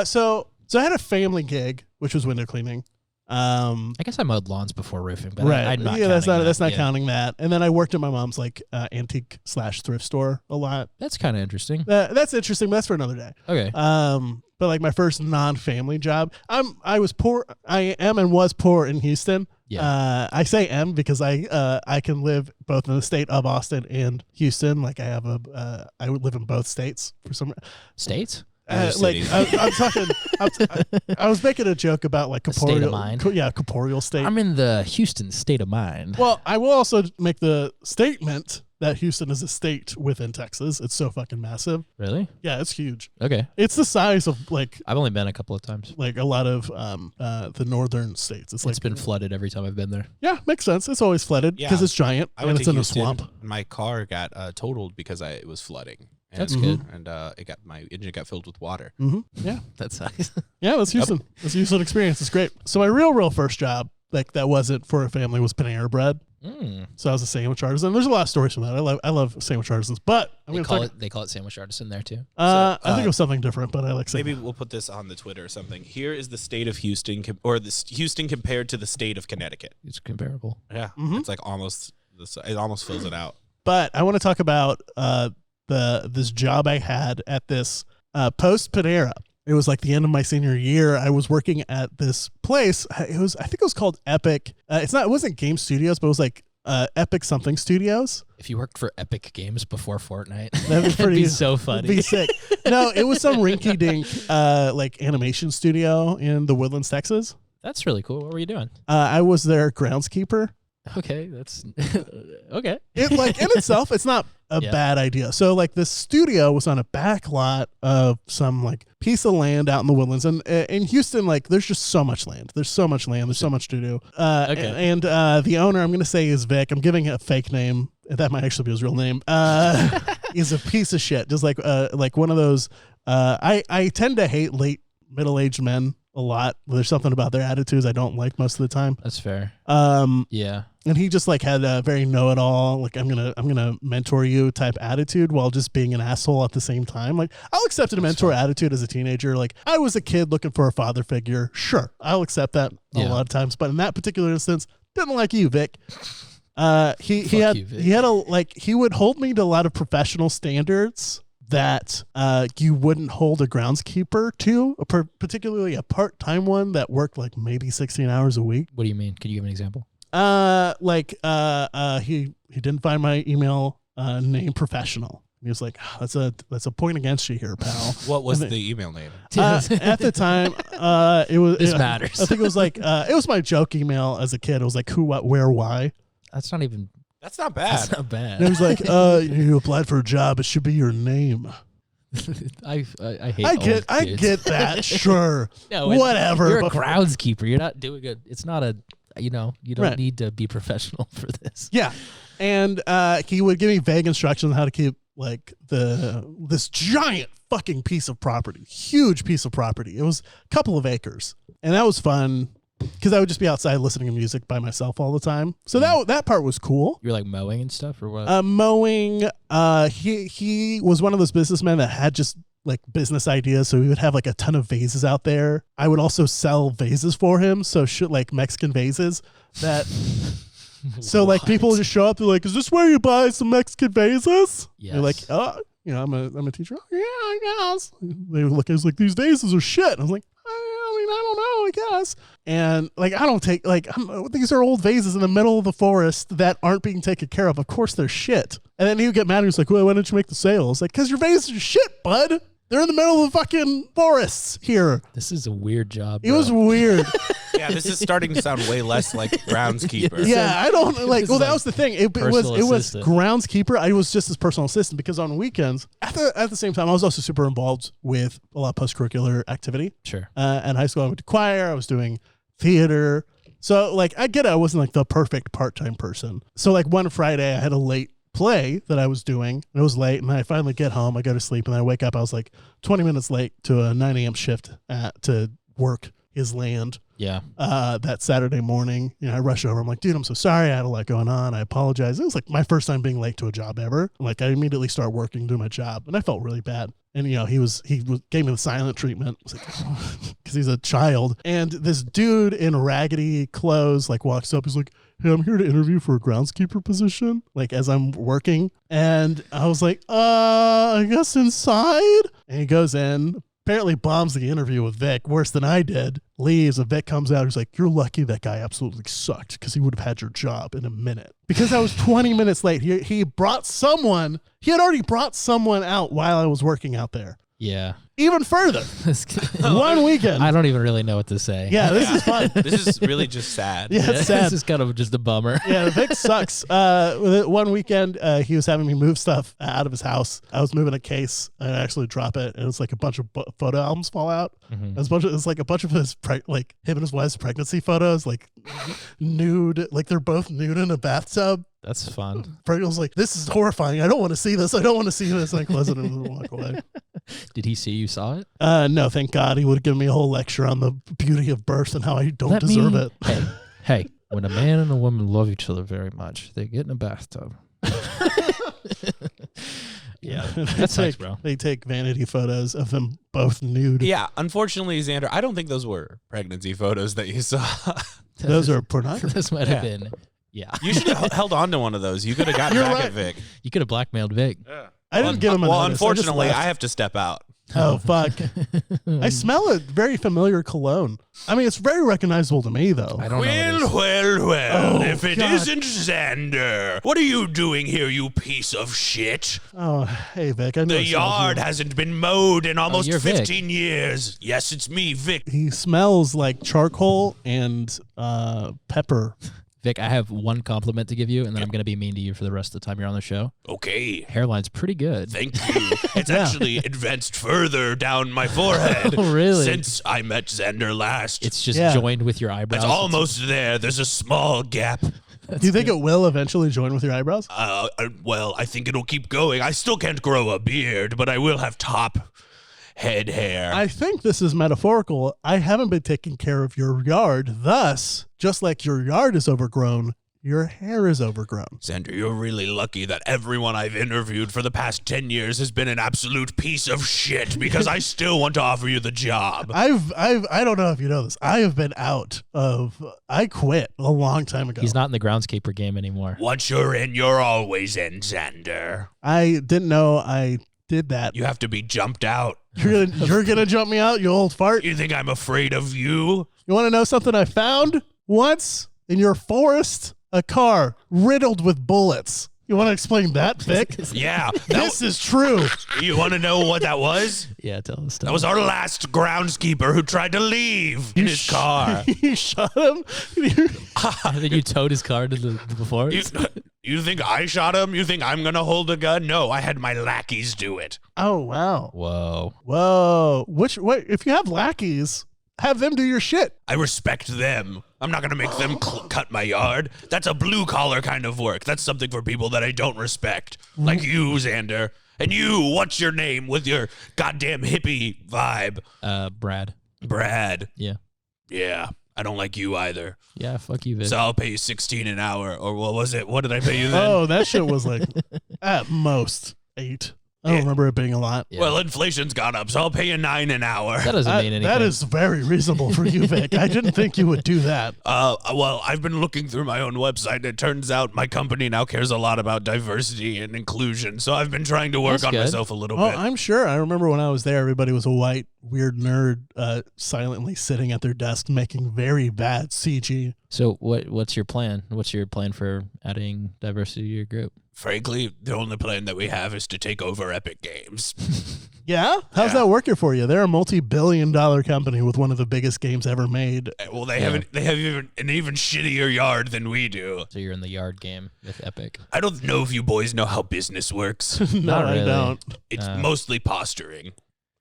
So I had a family gig, which was window cleaning. I guess I mowed lawns before roofing, but right. I'm not. Yeah, that's not counting that. And then I worked at my mom's like antique / thrift store a lot. That's kind of interesting. That's interesting, but that's for another day. Okay. But like my first non-family job, I was poor. I am and was poor in Houston. Yeah. I say am because I can live both in the state of Austin and Houston. Like I would live in both states for some states. I'm talking. I was making a joke about like corporeal state of mind. Corporeal state. I'm in the Houston state of mind. Well, I will also make the statement that Houston is a state within Texas. It's so fucking massive. Really? Yeah, it's huge. Okay. It's the size of like. I've only been a couple of times. Like a lot of the northern states. It's been flooded every time I've been there. Yeah, makes sense. It's always flooded because it's giant and it's in a swamp. My car got totaled because it was flooding. That's good. And my engine got filled with water. Mm-hmm. Yeah, that's nice. Yeah, that's Houston. Yep. That's a Houston experience. It's great. So my real first job, like that wasn't for a family, was Panera Bread. So I was a sandwich artisan. There's a lot of stories from that. I love sandwich artisans, but they call it sandwich artisan there too. I think it was something different, but I like saying maybe we'll put this on the Twitter or something. Here is the state of Houston, or Houston compared to the state of Connecticut. It's comparable. Yeah, it's like almost. It almost fills it out. But I want to talk about this job I had at this post Panera. It was like the end of my senior year. I was working at this place. I think it was called Epic. It wasn't Game Studios, but it was like Epic something Studios. If you worked for Epic Games before Fortnite, that'd be so funny. Be sick. No, it was some rinky dink like animation studio in the Woodlands, Texas. That's really cool. What were you doing? I was their groundskeeper. Okay, that's okay. It like in itself, it's not a bad idea. So like the studio was on a back lot of some like piece of land out in the Woodlands, and in Houston, like there's just so much land. There's so much land. There's so much to do. And the owner, I'm gonna say is Vic. I'm giving a fake name. That might actually be his real name. Is a piece of shit. Just like one of those. I tend to hate late middle-aged men a lot. There's something about their attitudes I don't like most of the time. That's fair. Yeah. And he just like had a very know-it-all, like I'm gonna mentor you type attitude while just being an asshole at the same time. Like I'll accept a mentor attitude as a teenager. Like I was a kid looking for a father figure. Sure, I'll accept that a lot of times. But in that particular instance, didn't like you, Vic. He would hold me to a lot of professional standards that you wouldn't hold a groundskeeper to, particularly a part-time one that worked like maybe 16 hours a week. What do you mean? Can you give an example? He He didn't find my email name professional. He was like, oh, that's a point against you here, pal. What was the email name? At the time, it was. This matters. I think it was like it was my joke email as a kid. It was like who, what, where, why. That's not even. That's not bad. That's not bad. And it was like, you applied for a job. It should be your name. I hate. I get that. Sure. No, whatever. You're a groundskeeper. You're not doing it. It's not a. You don't Right. need to be professional for this. Yeah, and he would give me vague instructions on how to keep like this giant fucking piece of property, huge piece of property. It was a couple of acres, and that was fun because I would just be outside listening to music by myself all the time. So that part was cool. You're like mowing and stuff, or what? Mowing. He was one of those businessmen that had just like business ideas, so he would have like a ton of vases out there. I would also sell vases for him, so shit like Mexican vases that. So like people would just show up. They're like, "Is this where you buy some Mexican vases?" Yes. They're like, "Oh, I'm a teacher." Oh, yeah, I guess. They would look. I was like, "These vases are shit." I was like, I don't know, I guess. And like, I don't take like these are old vases in the middle of the forest that aren't being taken care of. Of course, they're shit. And then he would get mad. He was like, "Well, why don't you make the sales?" Like, because your vases are shit, bud. They're in the middle of the fucking forests here. This is a weird job. It was weird. Yeah, this is starting to sound way less like groundskeeper. Yeah, I don't like. Well, that was the thing. It was assistant. groundskeeper. I was just his personal assistant because on weekends, at the same time, I was also super involved with a lot of post-curricular activity. Sure. In high school, I went to choir. I was doing theater. So like, I get it. I wasn't like the perfect part-time person. So like one Friday, I had a late play that I was doing, and it was late, and I finally get home. I go to sleep, and I wake up. I was like 20 minutes late to a 9 a.m. shift to work his land. Yeah. That Saturday morning, I rush over. I'm like, dude, I'm so sorry. I had a lot going on. I apologize. It was like my first time being late to a job ever. Like I immediately start working, doing my job, and I felt really bad. And he gave me the silent treatment because he's a child. And this dude in raggedy clothes like walks up. He's like, "Hey, I'm here to interview for a groundskeeper position." Like as I'm working, and I was like, I guess inside. And he goes in. Apparently bombs the interview with Vic worse than I did. Leaves, and Vic comes out. He's like, "You're lucky that guy absolutely sucked because he would have had your job in a minute." Because I was 20 minutes late. He brought someone. He had already brought someone out while I was working out there. Yeah. Even further. One weekend. I don't even really know what to say. Yeah, this is fun. This is really just sad. Yeah, it's sad. This is kind of just a bummer. Yeah, Vic sucks. One weekend, he was having me move stuff out of his house. I was moving a case, and I actually drop it, and it's like a bunch of photo albums fall out. Mm-hmm. It's like a bunch of his him and his wife's pregnancy photos, like nude, like they're both nude in a bathtub. That's fun. Pregnant was like, "This is horrifying. I don't want to see this. I don't want to see this." And I closed it and walk away. Did he see you saw it? No, thank God. He would have given me a whole lecture on the beauty of birth and how I don't deserve it. Hey, when a man and a woman love each other very much, they get in a bathtub. Yeah, that's nice, bro. They take vanity photos of them both nude. Yeah, unfortunately, Xander, I don't think those were pregnancy photos that you saw. Those are pornography. This might have been. Yeah. You should have held on to one of those. You could have gotten You're back right. at Vic. You could have blackmailed Vic. Yeah. I didn't give him a Well, notice. unfortunately, I I have to step out. Oh, fuck. I smell a very familiar cologne. I mean, it's very recognizable to me, though. I don't know. Well, Oh, if it God. isn't Xander, what are you doing here, you piece of shit? Oh, hey, Vic. I know The it smells yard you. hasn't been mowed in almost you're Vic. 15 years. Yes, it's me, Vic. He smells like charcoal and pepper. Vic, I have one compliment to give you, and then I'm going to be mean to you for the rest of the time you're on the show. Okay. Hairline's pretty good. Thank you. It's Yeah. actually advanced further down my forehead. Oh, really? Since I met Xander last. It's just Yeah. joined with your eyebrows. It's almost there. There's a small gap. Do you think it will eventually join with your eyebrows? Well, I think it'll keep going. I still can't grow a beard, but I will have top head hair. I think this is metaphorical. I haven't been taking care of your yard. Thus, just like your yard is overgrown, your hair is overgrown. Xander, you're really lucky that everyone I've interviewed for the past 10 years has been an absolute piece of shit because I still want to offer you the job. I don't know if you know this. I quit a long time ago. He's not in the groundskeeper game anymore. Once you're in, you're always in, Xander. I didn't know I did that. You have to be jumped out. You're gonna jump me out, you old fart. You think I'm afraid of you? You want to know something I found once in your forest? a car riddled with bullets. You want to explain that, Vic? Yeah. This is true. You want to know what that was? Yeah, tell us. That was our last groundskeeper who tried to leave in his car. You shot him? And then you towed his car to the before. You think I shot him? You think I'm going to hold a gun? No, I had my lackeys do it. Oh, wow. Whoa. Whoa. If you have lackeys, have them do your shit. I respect them. I'm not going to make them cut my yard. That's a blue-collar kind of work. That's something for people that I don't respect. Like you, Xander. And you, what's your name with your goddamn hippie vibe? Brad. Brad. Yeah. Yeah. I don't like you either. Yeah, fuck you, Vic. So I'll pay you $16 an hour. Or what was it? What did I pay you then? Oh, that shit was like at most 8. I don't remember it being a lot. Yeah. Well, inflation's gone up, so I'll pay you $9 an hour. That doesn't mean anything. That is very reasonable for you, Vic. I didn't think you would do that. Well, I've been looking through my own website, and it turns out my company now cares a lot about diversity and inclusion, so I've been trying to work That's on good. myself a little Oh, bit. I'm sure. I remember when I was there, everybody was a white, weird nerd silently sitting at their desk making very bad CG. So what's your plan? What's your plan for adding diversity to your group? Frankly, the only plan that we have is to take over Epic Games. Yeah? How's that working for you? They're a multi-billion-dollar company with one of the biggest games ever made. Well, they have an even shittier yard than we do. So you're in the yard game with Epic. I don't know if you boys know how business works. No, Not I really. don't. It's mostly posturing.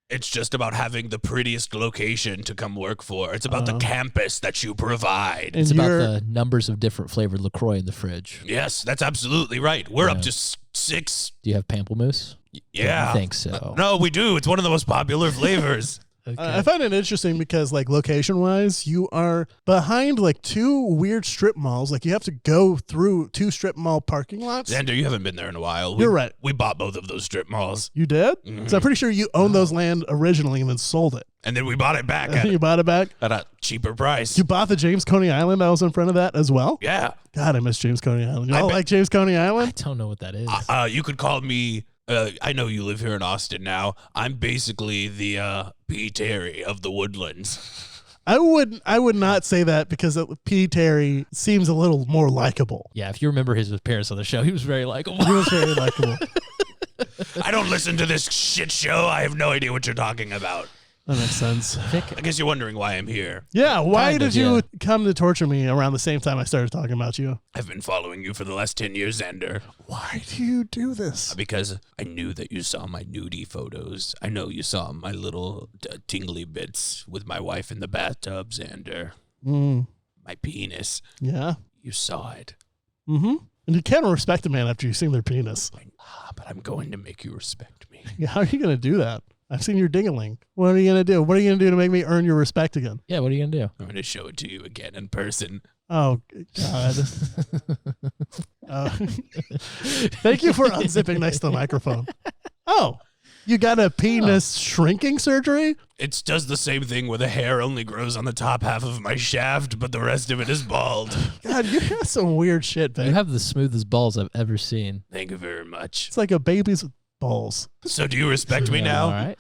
It's just about having the prettiest location to come work for. It's about the campus that you provide. It's about the numbers of different flavored LaCroix in the fridge. Yes, that's absolutely right. We're up to 6. Do you have pamplemousse? Yeah. I think so. No, we do. It's one of the most popular flavors. Okay. I find it interesting because, like, location-wise, you are behind, like, 2 weird strip malls. Like, you have to go through 2 strip mall parking lots. Xander, you haven't been there in a while. You're right. We bought both of those strip malls. You did? So I'm pretty sure you owned those land originally and then sold it. And then we bought it back You bought it back? at a cheaper price. You bought the James Coney Island that was in front of that as well? Yeah. God, I miss James Coney Island. Y'all bet- like James Coney I Island? don't know what that is. You could call me... I know you live here in Austin now. I'm basically the P. Terry of the Woodlands. I would not say that because P. Terry seems a little more likable. Yeah, if you remember his appearance on the show, he was very likable. He was very likable. I don't listen to this shit show. I have no idea what you're talking about. That makes sense. I guess you're wondering why I'm here. Yeah, why Kind of, did you yeah. come to torture me around the same time I started talking about you? I've been following you for the last 10 years, Xander. Why do you do this? Because I knew that you saw my nudie photos. I know you saw my little tingly bits with my wife in the bathtub, Xander. My penis. Yeah. You saw it. Mm-hmm. And you can't respect a man after you've seen their penis. But I'm going to make you respect me. Yeah, how are you going to do that? I've seen your ding-a-ling. What are you going to do? What are you going to do to make me earn your respect again? Yeah, what are you going to do? I'm going to show it to you again in person. Oh, God. Thank you for unzipping next to the microphone. Oh, you got a penis shrinking surgery? It does the same thing where the hair only grows on the top half of my shaft, but the rest of it is bald. God, you have some weird shit, You babe. have the smoothest balls I've ever seen. Thank you very much. It's like a baby's balls. So do you respect me All now? right.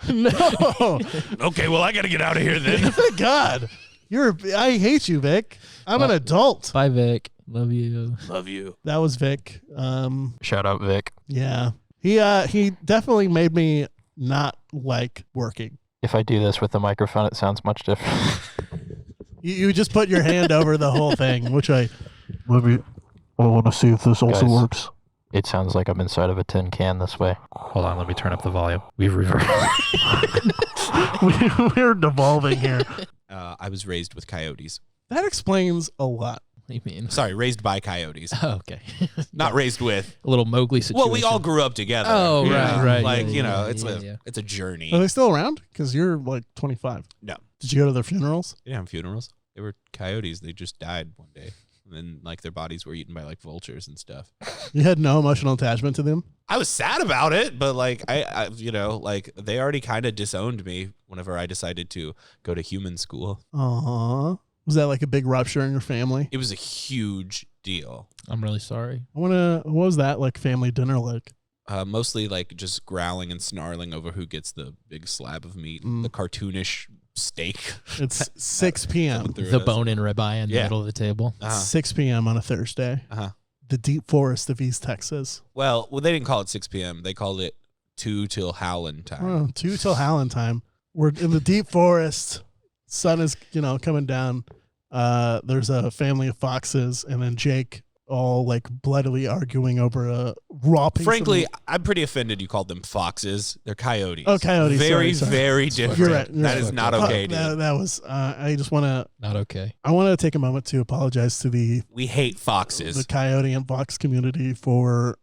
No. Okay, well, I got to get out of here then. Thank God. I hate you, Vic. I'm an adult. Bye, Vic. Love you. Love you. That was Vic. Shout out, Vic. Yeah. He definitely made me not like working. If I do this with the microphone, it sounds much different. You just put your hand over the whole thing, which I want to see if this also Guys. works. It sounds like I'm inside of a tin can this way. Hold on, let me turn up the volume. We've reversed. We're devolving here. I was raised with coyotes. That explains a lot. What do you mean? Sorry, raised by coyotes. Oh, okay. Not raised with. A little Mowgli situation. Well, we all grew up together. Oh, you right, know? right. Like, Yeah, you know, yeah. it's a journey. Are they still around? Because you're like 25. No. Did you go to their funerals? They didn't have funerals. They were coyotes. They just died one day. And then, like, their bodies were eaten by, like, vultures and stuff. You had no emotional attachment to them? I was sad about it, but, like, I you know, like, they already kind of disowned me whenever I decided to go to human school. Aww. Was that like a big rupture in your family? It was a huge deal. I'm really sorry. What was that like family dinner like? Mostly, like, just growling and snarling over who gets the big slab of meat. The cartoonish steak. It's 6 p.m. The bone-in ribeye in the middle of the table. 6 p.m. on a Thursday. The deep forest of East Texas. Well, they didn't call it 6 p.m. They called it 2 till howling time. Oh, 2 till howling time. We're in the deep forest. Sun is, coming down. There's a family of foxes, and then Jake all like bloodily arguing over a raw piece Frankly, of meat. I'm pretty offended you called them foxes. They're coyotes. Oh, coyotes. Very, sorry. very different. You're right. That is not okay, dude. That was, I just want to. Not okay. I want to take a moment to apologize to We hate foxes. the coyote and fox community for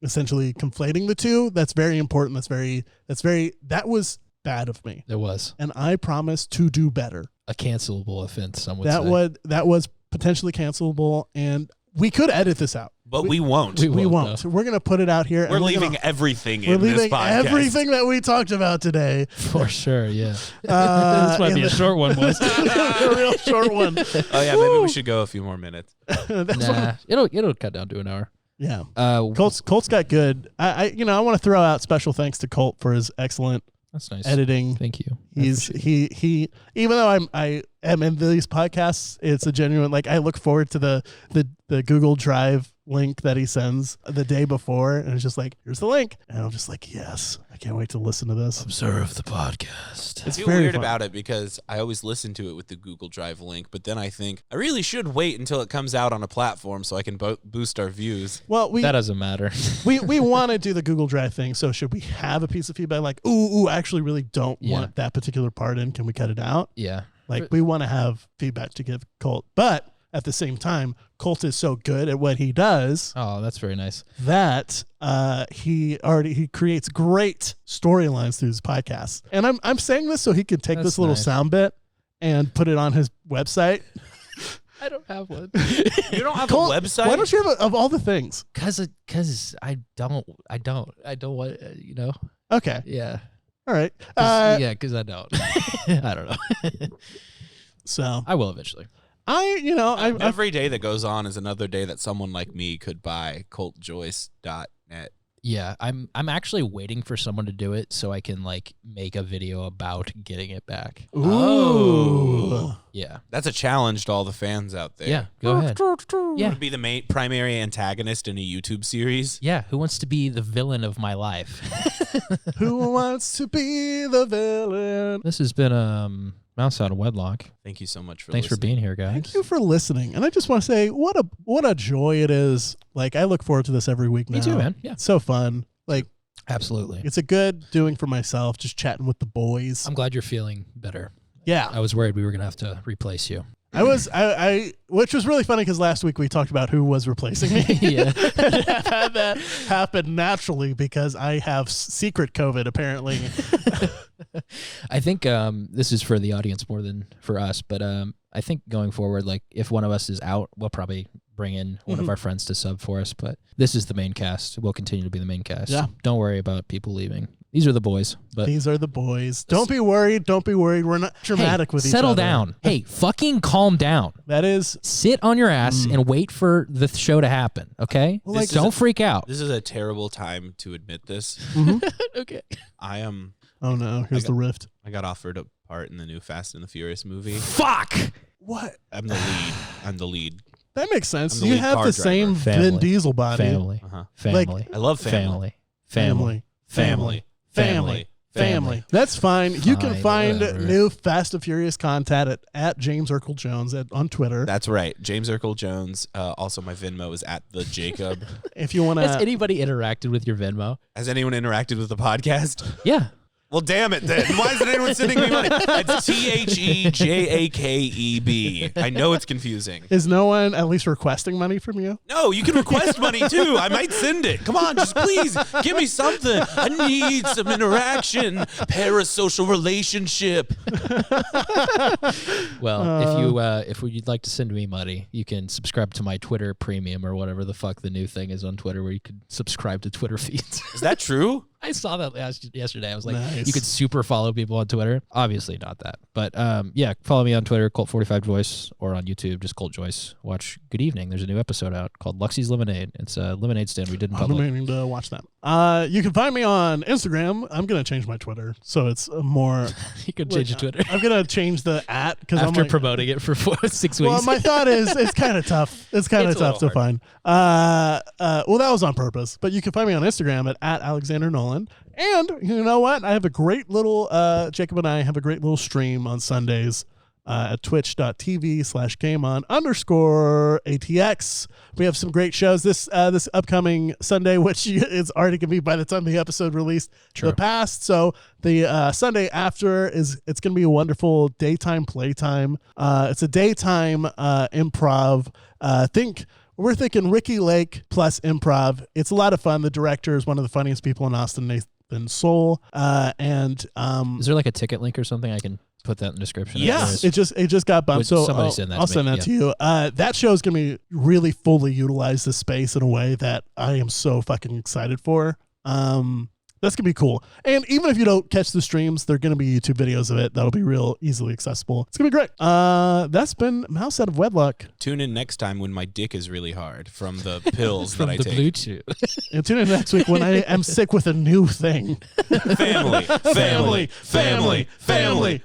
essentially conflating the two. That's very important. That was bad of me. There was. And I promise to do better. A cancelable offense, some would say. That was potentially cancelable, and we could edit this out. But we won't. We won't. We're going to put it out here. We're leaving everything We're in this leaving podcast. everything that we talked about today. For sure, yeah. This might be a short one, boys. A real short one. Oh, yeah, maybe we should go a few more minutes. Nah, it'll cut down to an hour. Yeah. Colt's got good. I want to throw out special thanks to Colt for his excellent That's nice. editing. Thank you. He even though I am in these podcasts, it's a genuine, like, I look forward to the Google Drive link that he sends the day before, and it's just like, here's the link, and I'm just like, yes, I can't wait to listen to this. Observe the podcast. I feel weird about it because I always listen to it with the Google Drive link, but then I think I really should wait until it comes out on a platform so I can boost our views. Well, that doesn't matter. we want to do the Google Drive thing, so should we have a piece of feedback like, ooh, I actually really don't want that particular part in, can we cut it out? Yeah. Like, we want to have feedback to give Colt, but at the same time, Colt is so good at what he does. Oh, that's very nice. That he creates great storylines through his podcasts. And I'm saying this so he could take this little sound bit and put it on his website. I don't have one. You don't have Colt, a website? Why don't you have of all the things? Cause I don't want, Okay. Yeah. All right. Because I don't. I don't know. So I will eventually. Every day that goes on is another day that someone like me could buy coltjoyce.net. Yeah, I'm actually waiting for someone to do it so I can make a video about getting it back. Ooh. Oh. Yeah. That's a challenge to all the fans out there. Yeah, go ahead. Yeah. To be the primary antagonist in a YouTube series. Yeah, who wants to be the villain of my life? Who wants to be the villain? This has been Mouse Out of Wedlock. Thank you so much for Thanks listening. for being here, guys. Thank you for listening. And I just want to say what a joy it is. Like, I look forward to this every week now. Me too, man. Yeah. It's so fun. Like, absolutely. It's a good doing for myself, just chatting with the boys. I'm glad you're feeling better. Yeah. I was worried we were going to have to replace you. Which was really funny because last week we talked about who was replacing me. Yeah. I've had that happen naturally because I have secret COVID, apparently. I think this is for the audience more than for us, but I think going forward, like, if one of us is out, we'll probably bring in one of our friends to sub for us, but this is the main cast. We'll continue to be the main cast. Yeah. Don't worry about people leaving. These are the boys. But these are the boys. Don't be worried. Don't be worried. We're not dramatic with each other. Settle down. Hey, fucking calm down. That is. Sit on your ass and wait for the show to happen, okay? Well, don't freak out. This is a terrible time to admit this. Okay. I am. Oh, no. Here's the rift. I got offered a part in the new Fast and the Furious movie. Fuck! What? I'm the lead. I'm the lead. That makes sense. I'm the You lead have car the driver. same Vin Diesel body. Family. Uh-huh. Family. I love family. Family. Family. That's fine. You can find whatever. new Fast and Furious content at James Urkel Jones on Twitter. That's right. James Urkel Jones. Also, my Venmo is at the Jakeb. If you want Has to. anybody interacted with your Venmo? Has anyone interacted with the podcast? Yeah. Well, damn it then. Why isn't anyone sending me money? It's TheJakeb. I know it's confusing. Is no one at least requesting money from you? No, you can request money too. I might send it. Come on, just please give me something. I need some interaction. Parasocial relationship. Well, if you'd like to send me money, you can subscribe to my Twitter Premium or whatever the fuck the new thing is on Twitter, where you could subscribe to Twitter feeds. Is that true? I saw that yesterday. I was like, Nice. you could super follow people on Twitter. Obviously not that. But yeah, follow me on Twitter, Colt45Joyce, or on YouTube, just Colt Joyce. Watch Good Evening. There's a new episode out called Luxie's Lemonade. It's a lemonade stand we did in I'm public. meaning to watch that. You can find me on Instagram. I'm going to change my Twitter, so it's more... You could change your Twitter. I'm going to change the @ because After I'm like, promoting it for 6 weeks. Well, my thought is it's kind of tough. It's kind of tough to find. Well, that was on purpose. But you can find me on Instagram at Alexander Nolan. And you know what? I have a great little, Jakeb and I have a great little stream on Sundays at twitch.tv/GameOn_ATX. We have some great shows this upcoming Sunday, which is already going to be by the time the episode released the past. So the Sunday after it's going to be a wonderful daytime playtime. It's a daytime improv. We're thinking Ricky Lake plus improv. It's a lot of fun. The director is one of the funniest people in Austin, Nathan Soul. Is there like a ticket link or something I can put that in the description? Yes, it just got bumped. So somebody send that I'll to me. send that to you. That show is going to be really fully utilize the space in a way that I am so fucking excited for. That's going to be cool. And even if you don't catch the streams, there are going to be YouTube videos of it that'll be real easily accessible. It's going to be great. That's been Mouse Out of Wedlock. Tune in next time when my dick is really hard from the pills From that I the take. Bluetooth. And tune in next week when I am sick with a new thing. Family, family, family, family, family.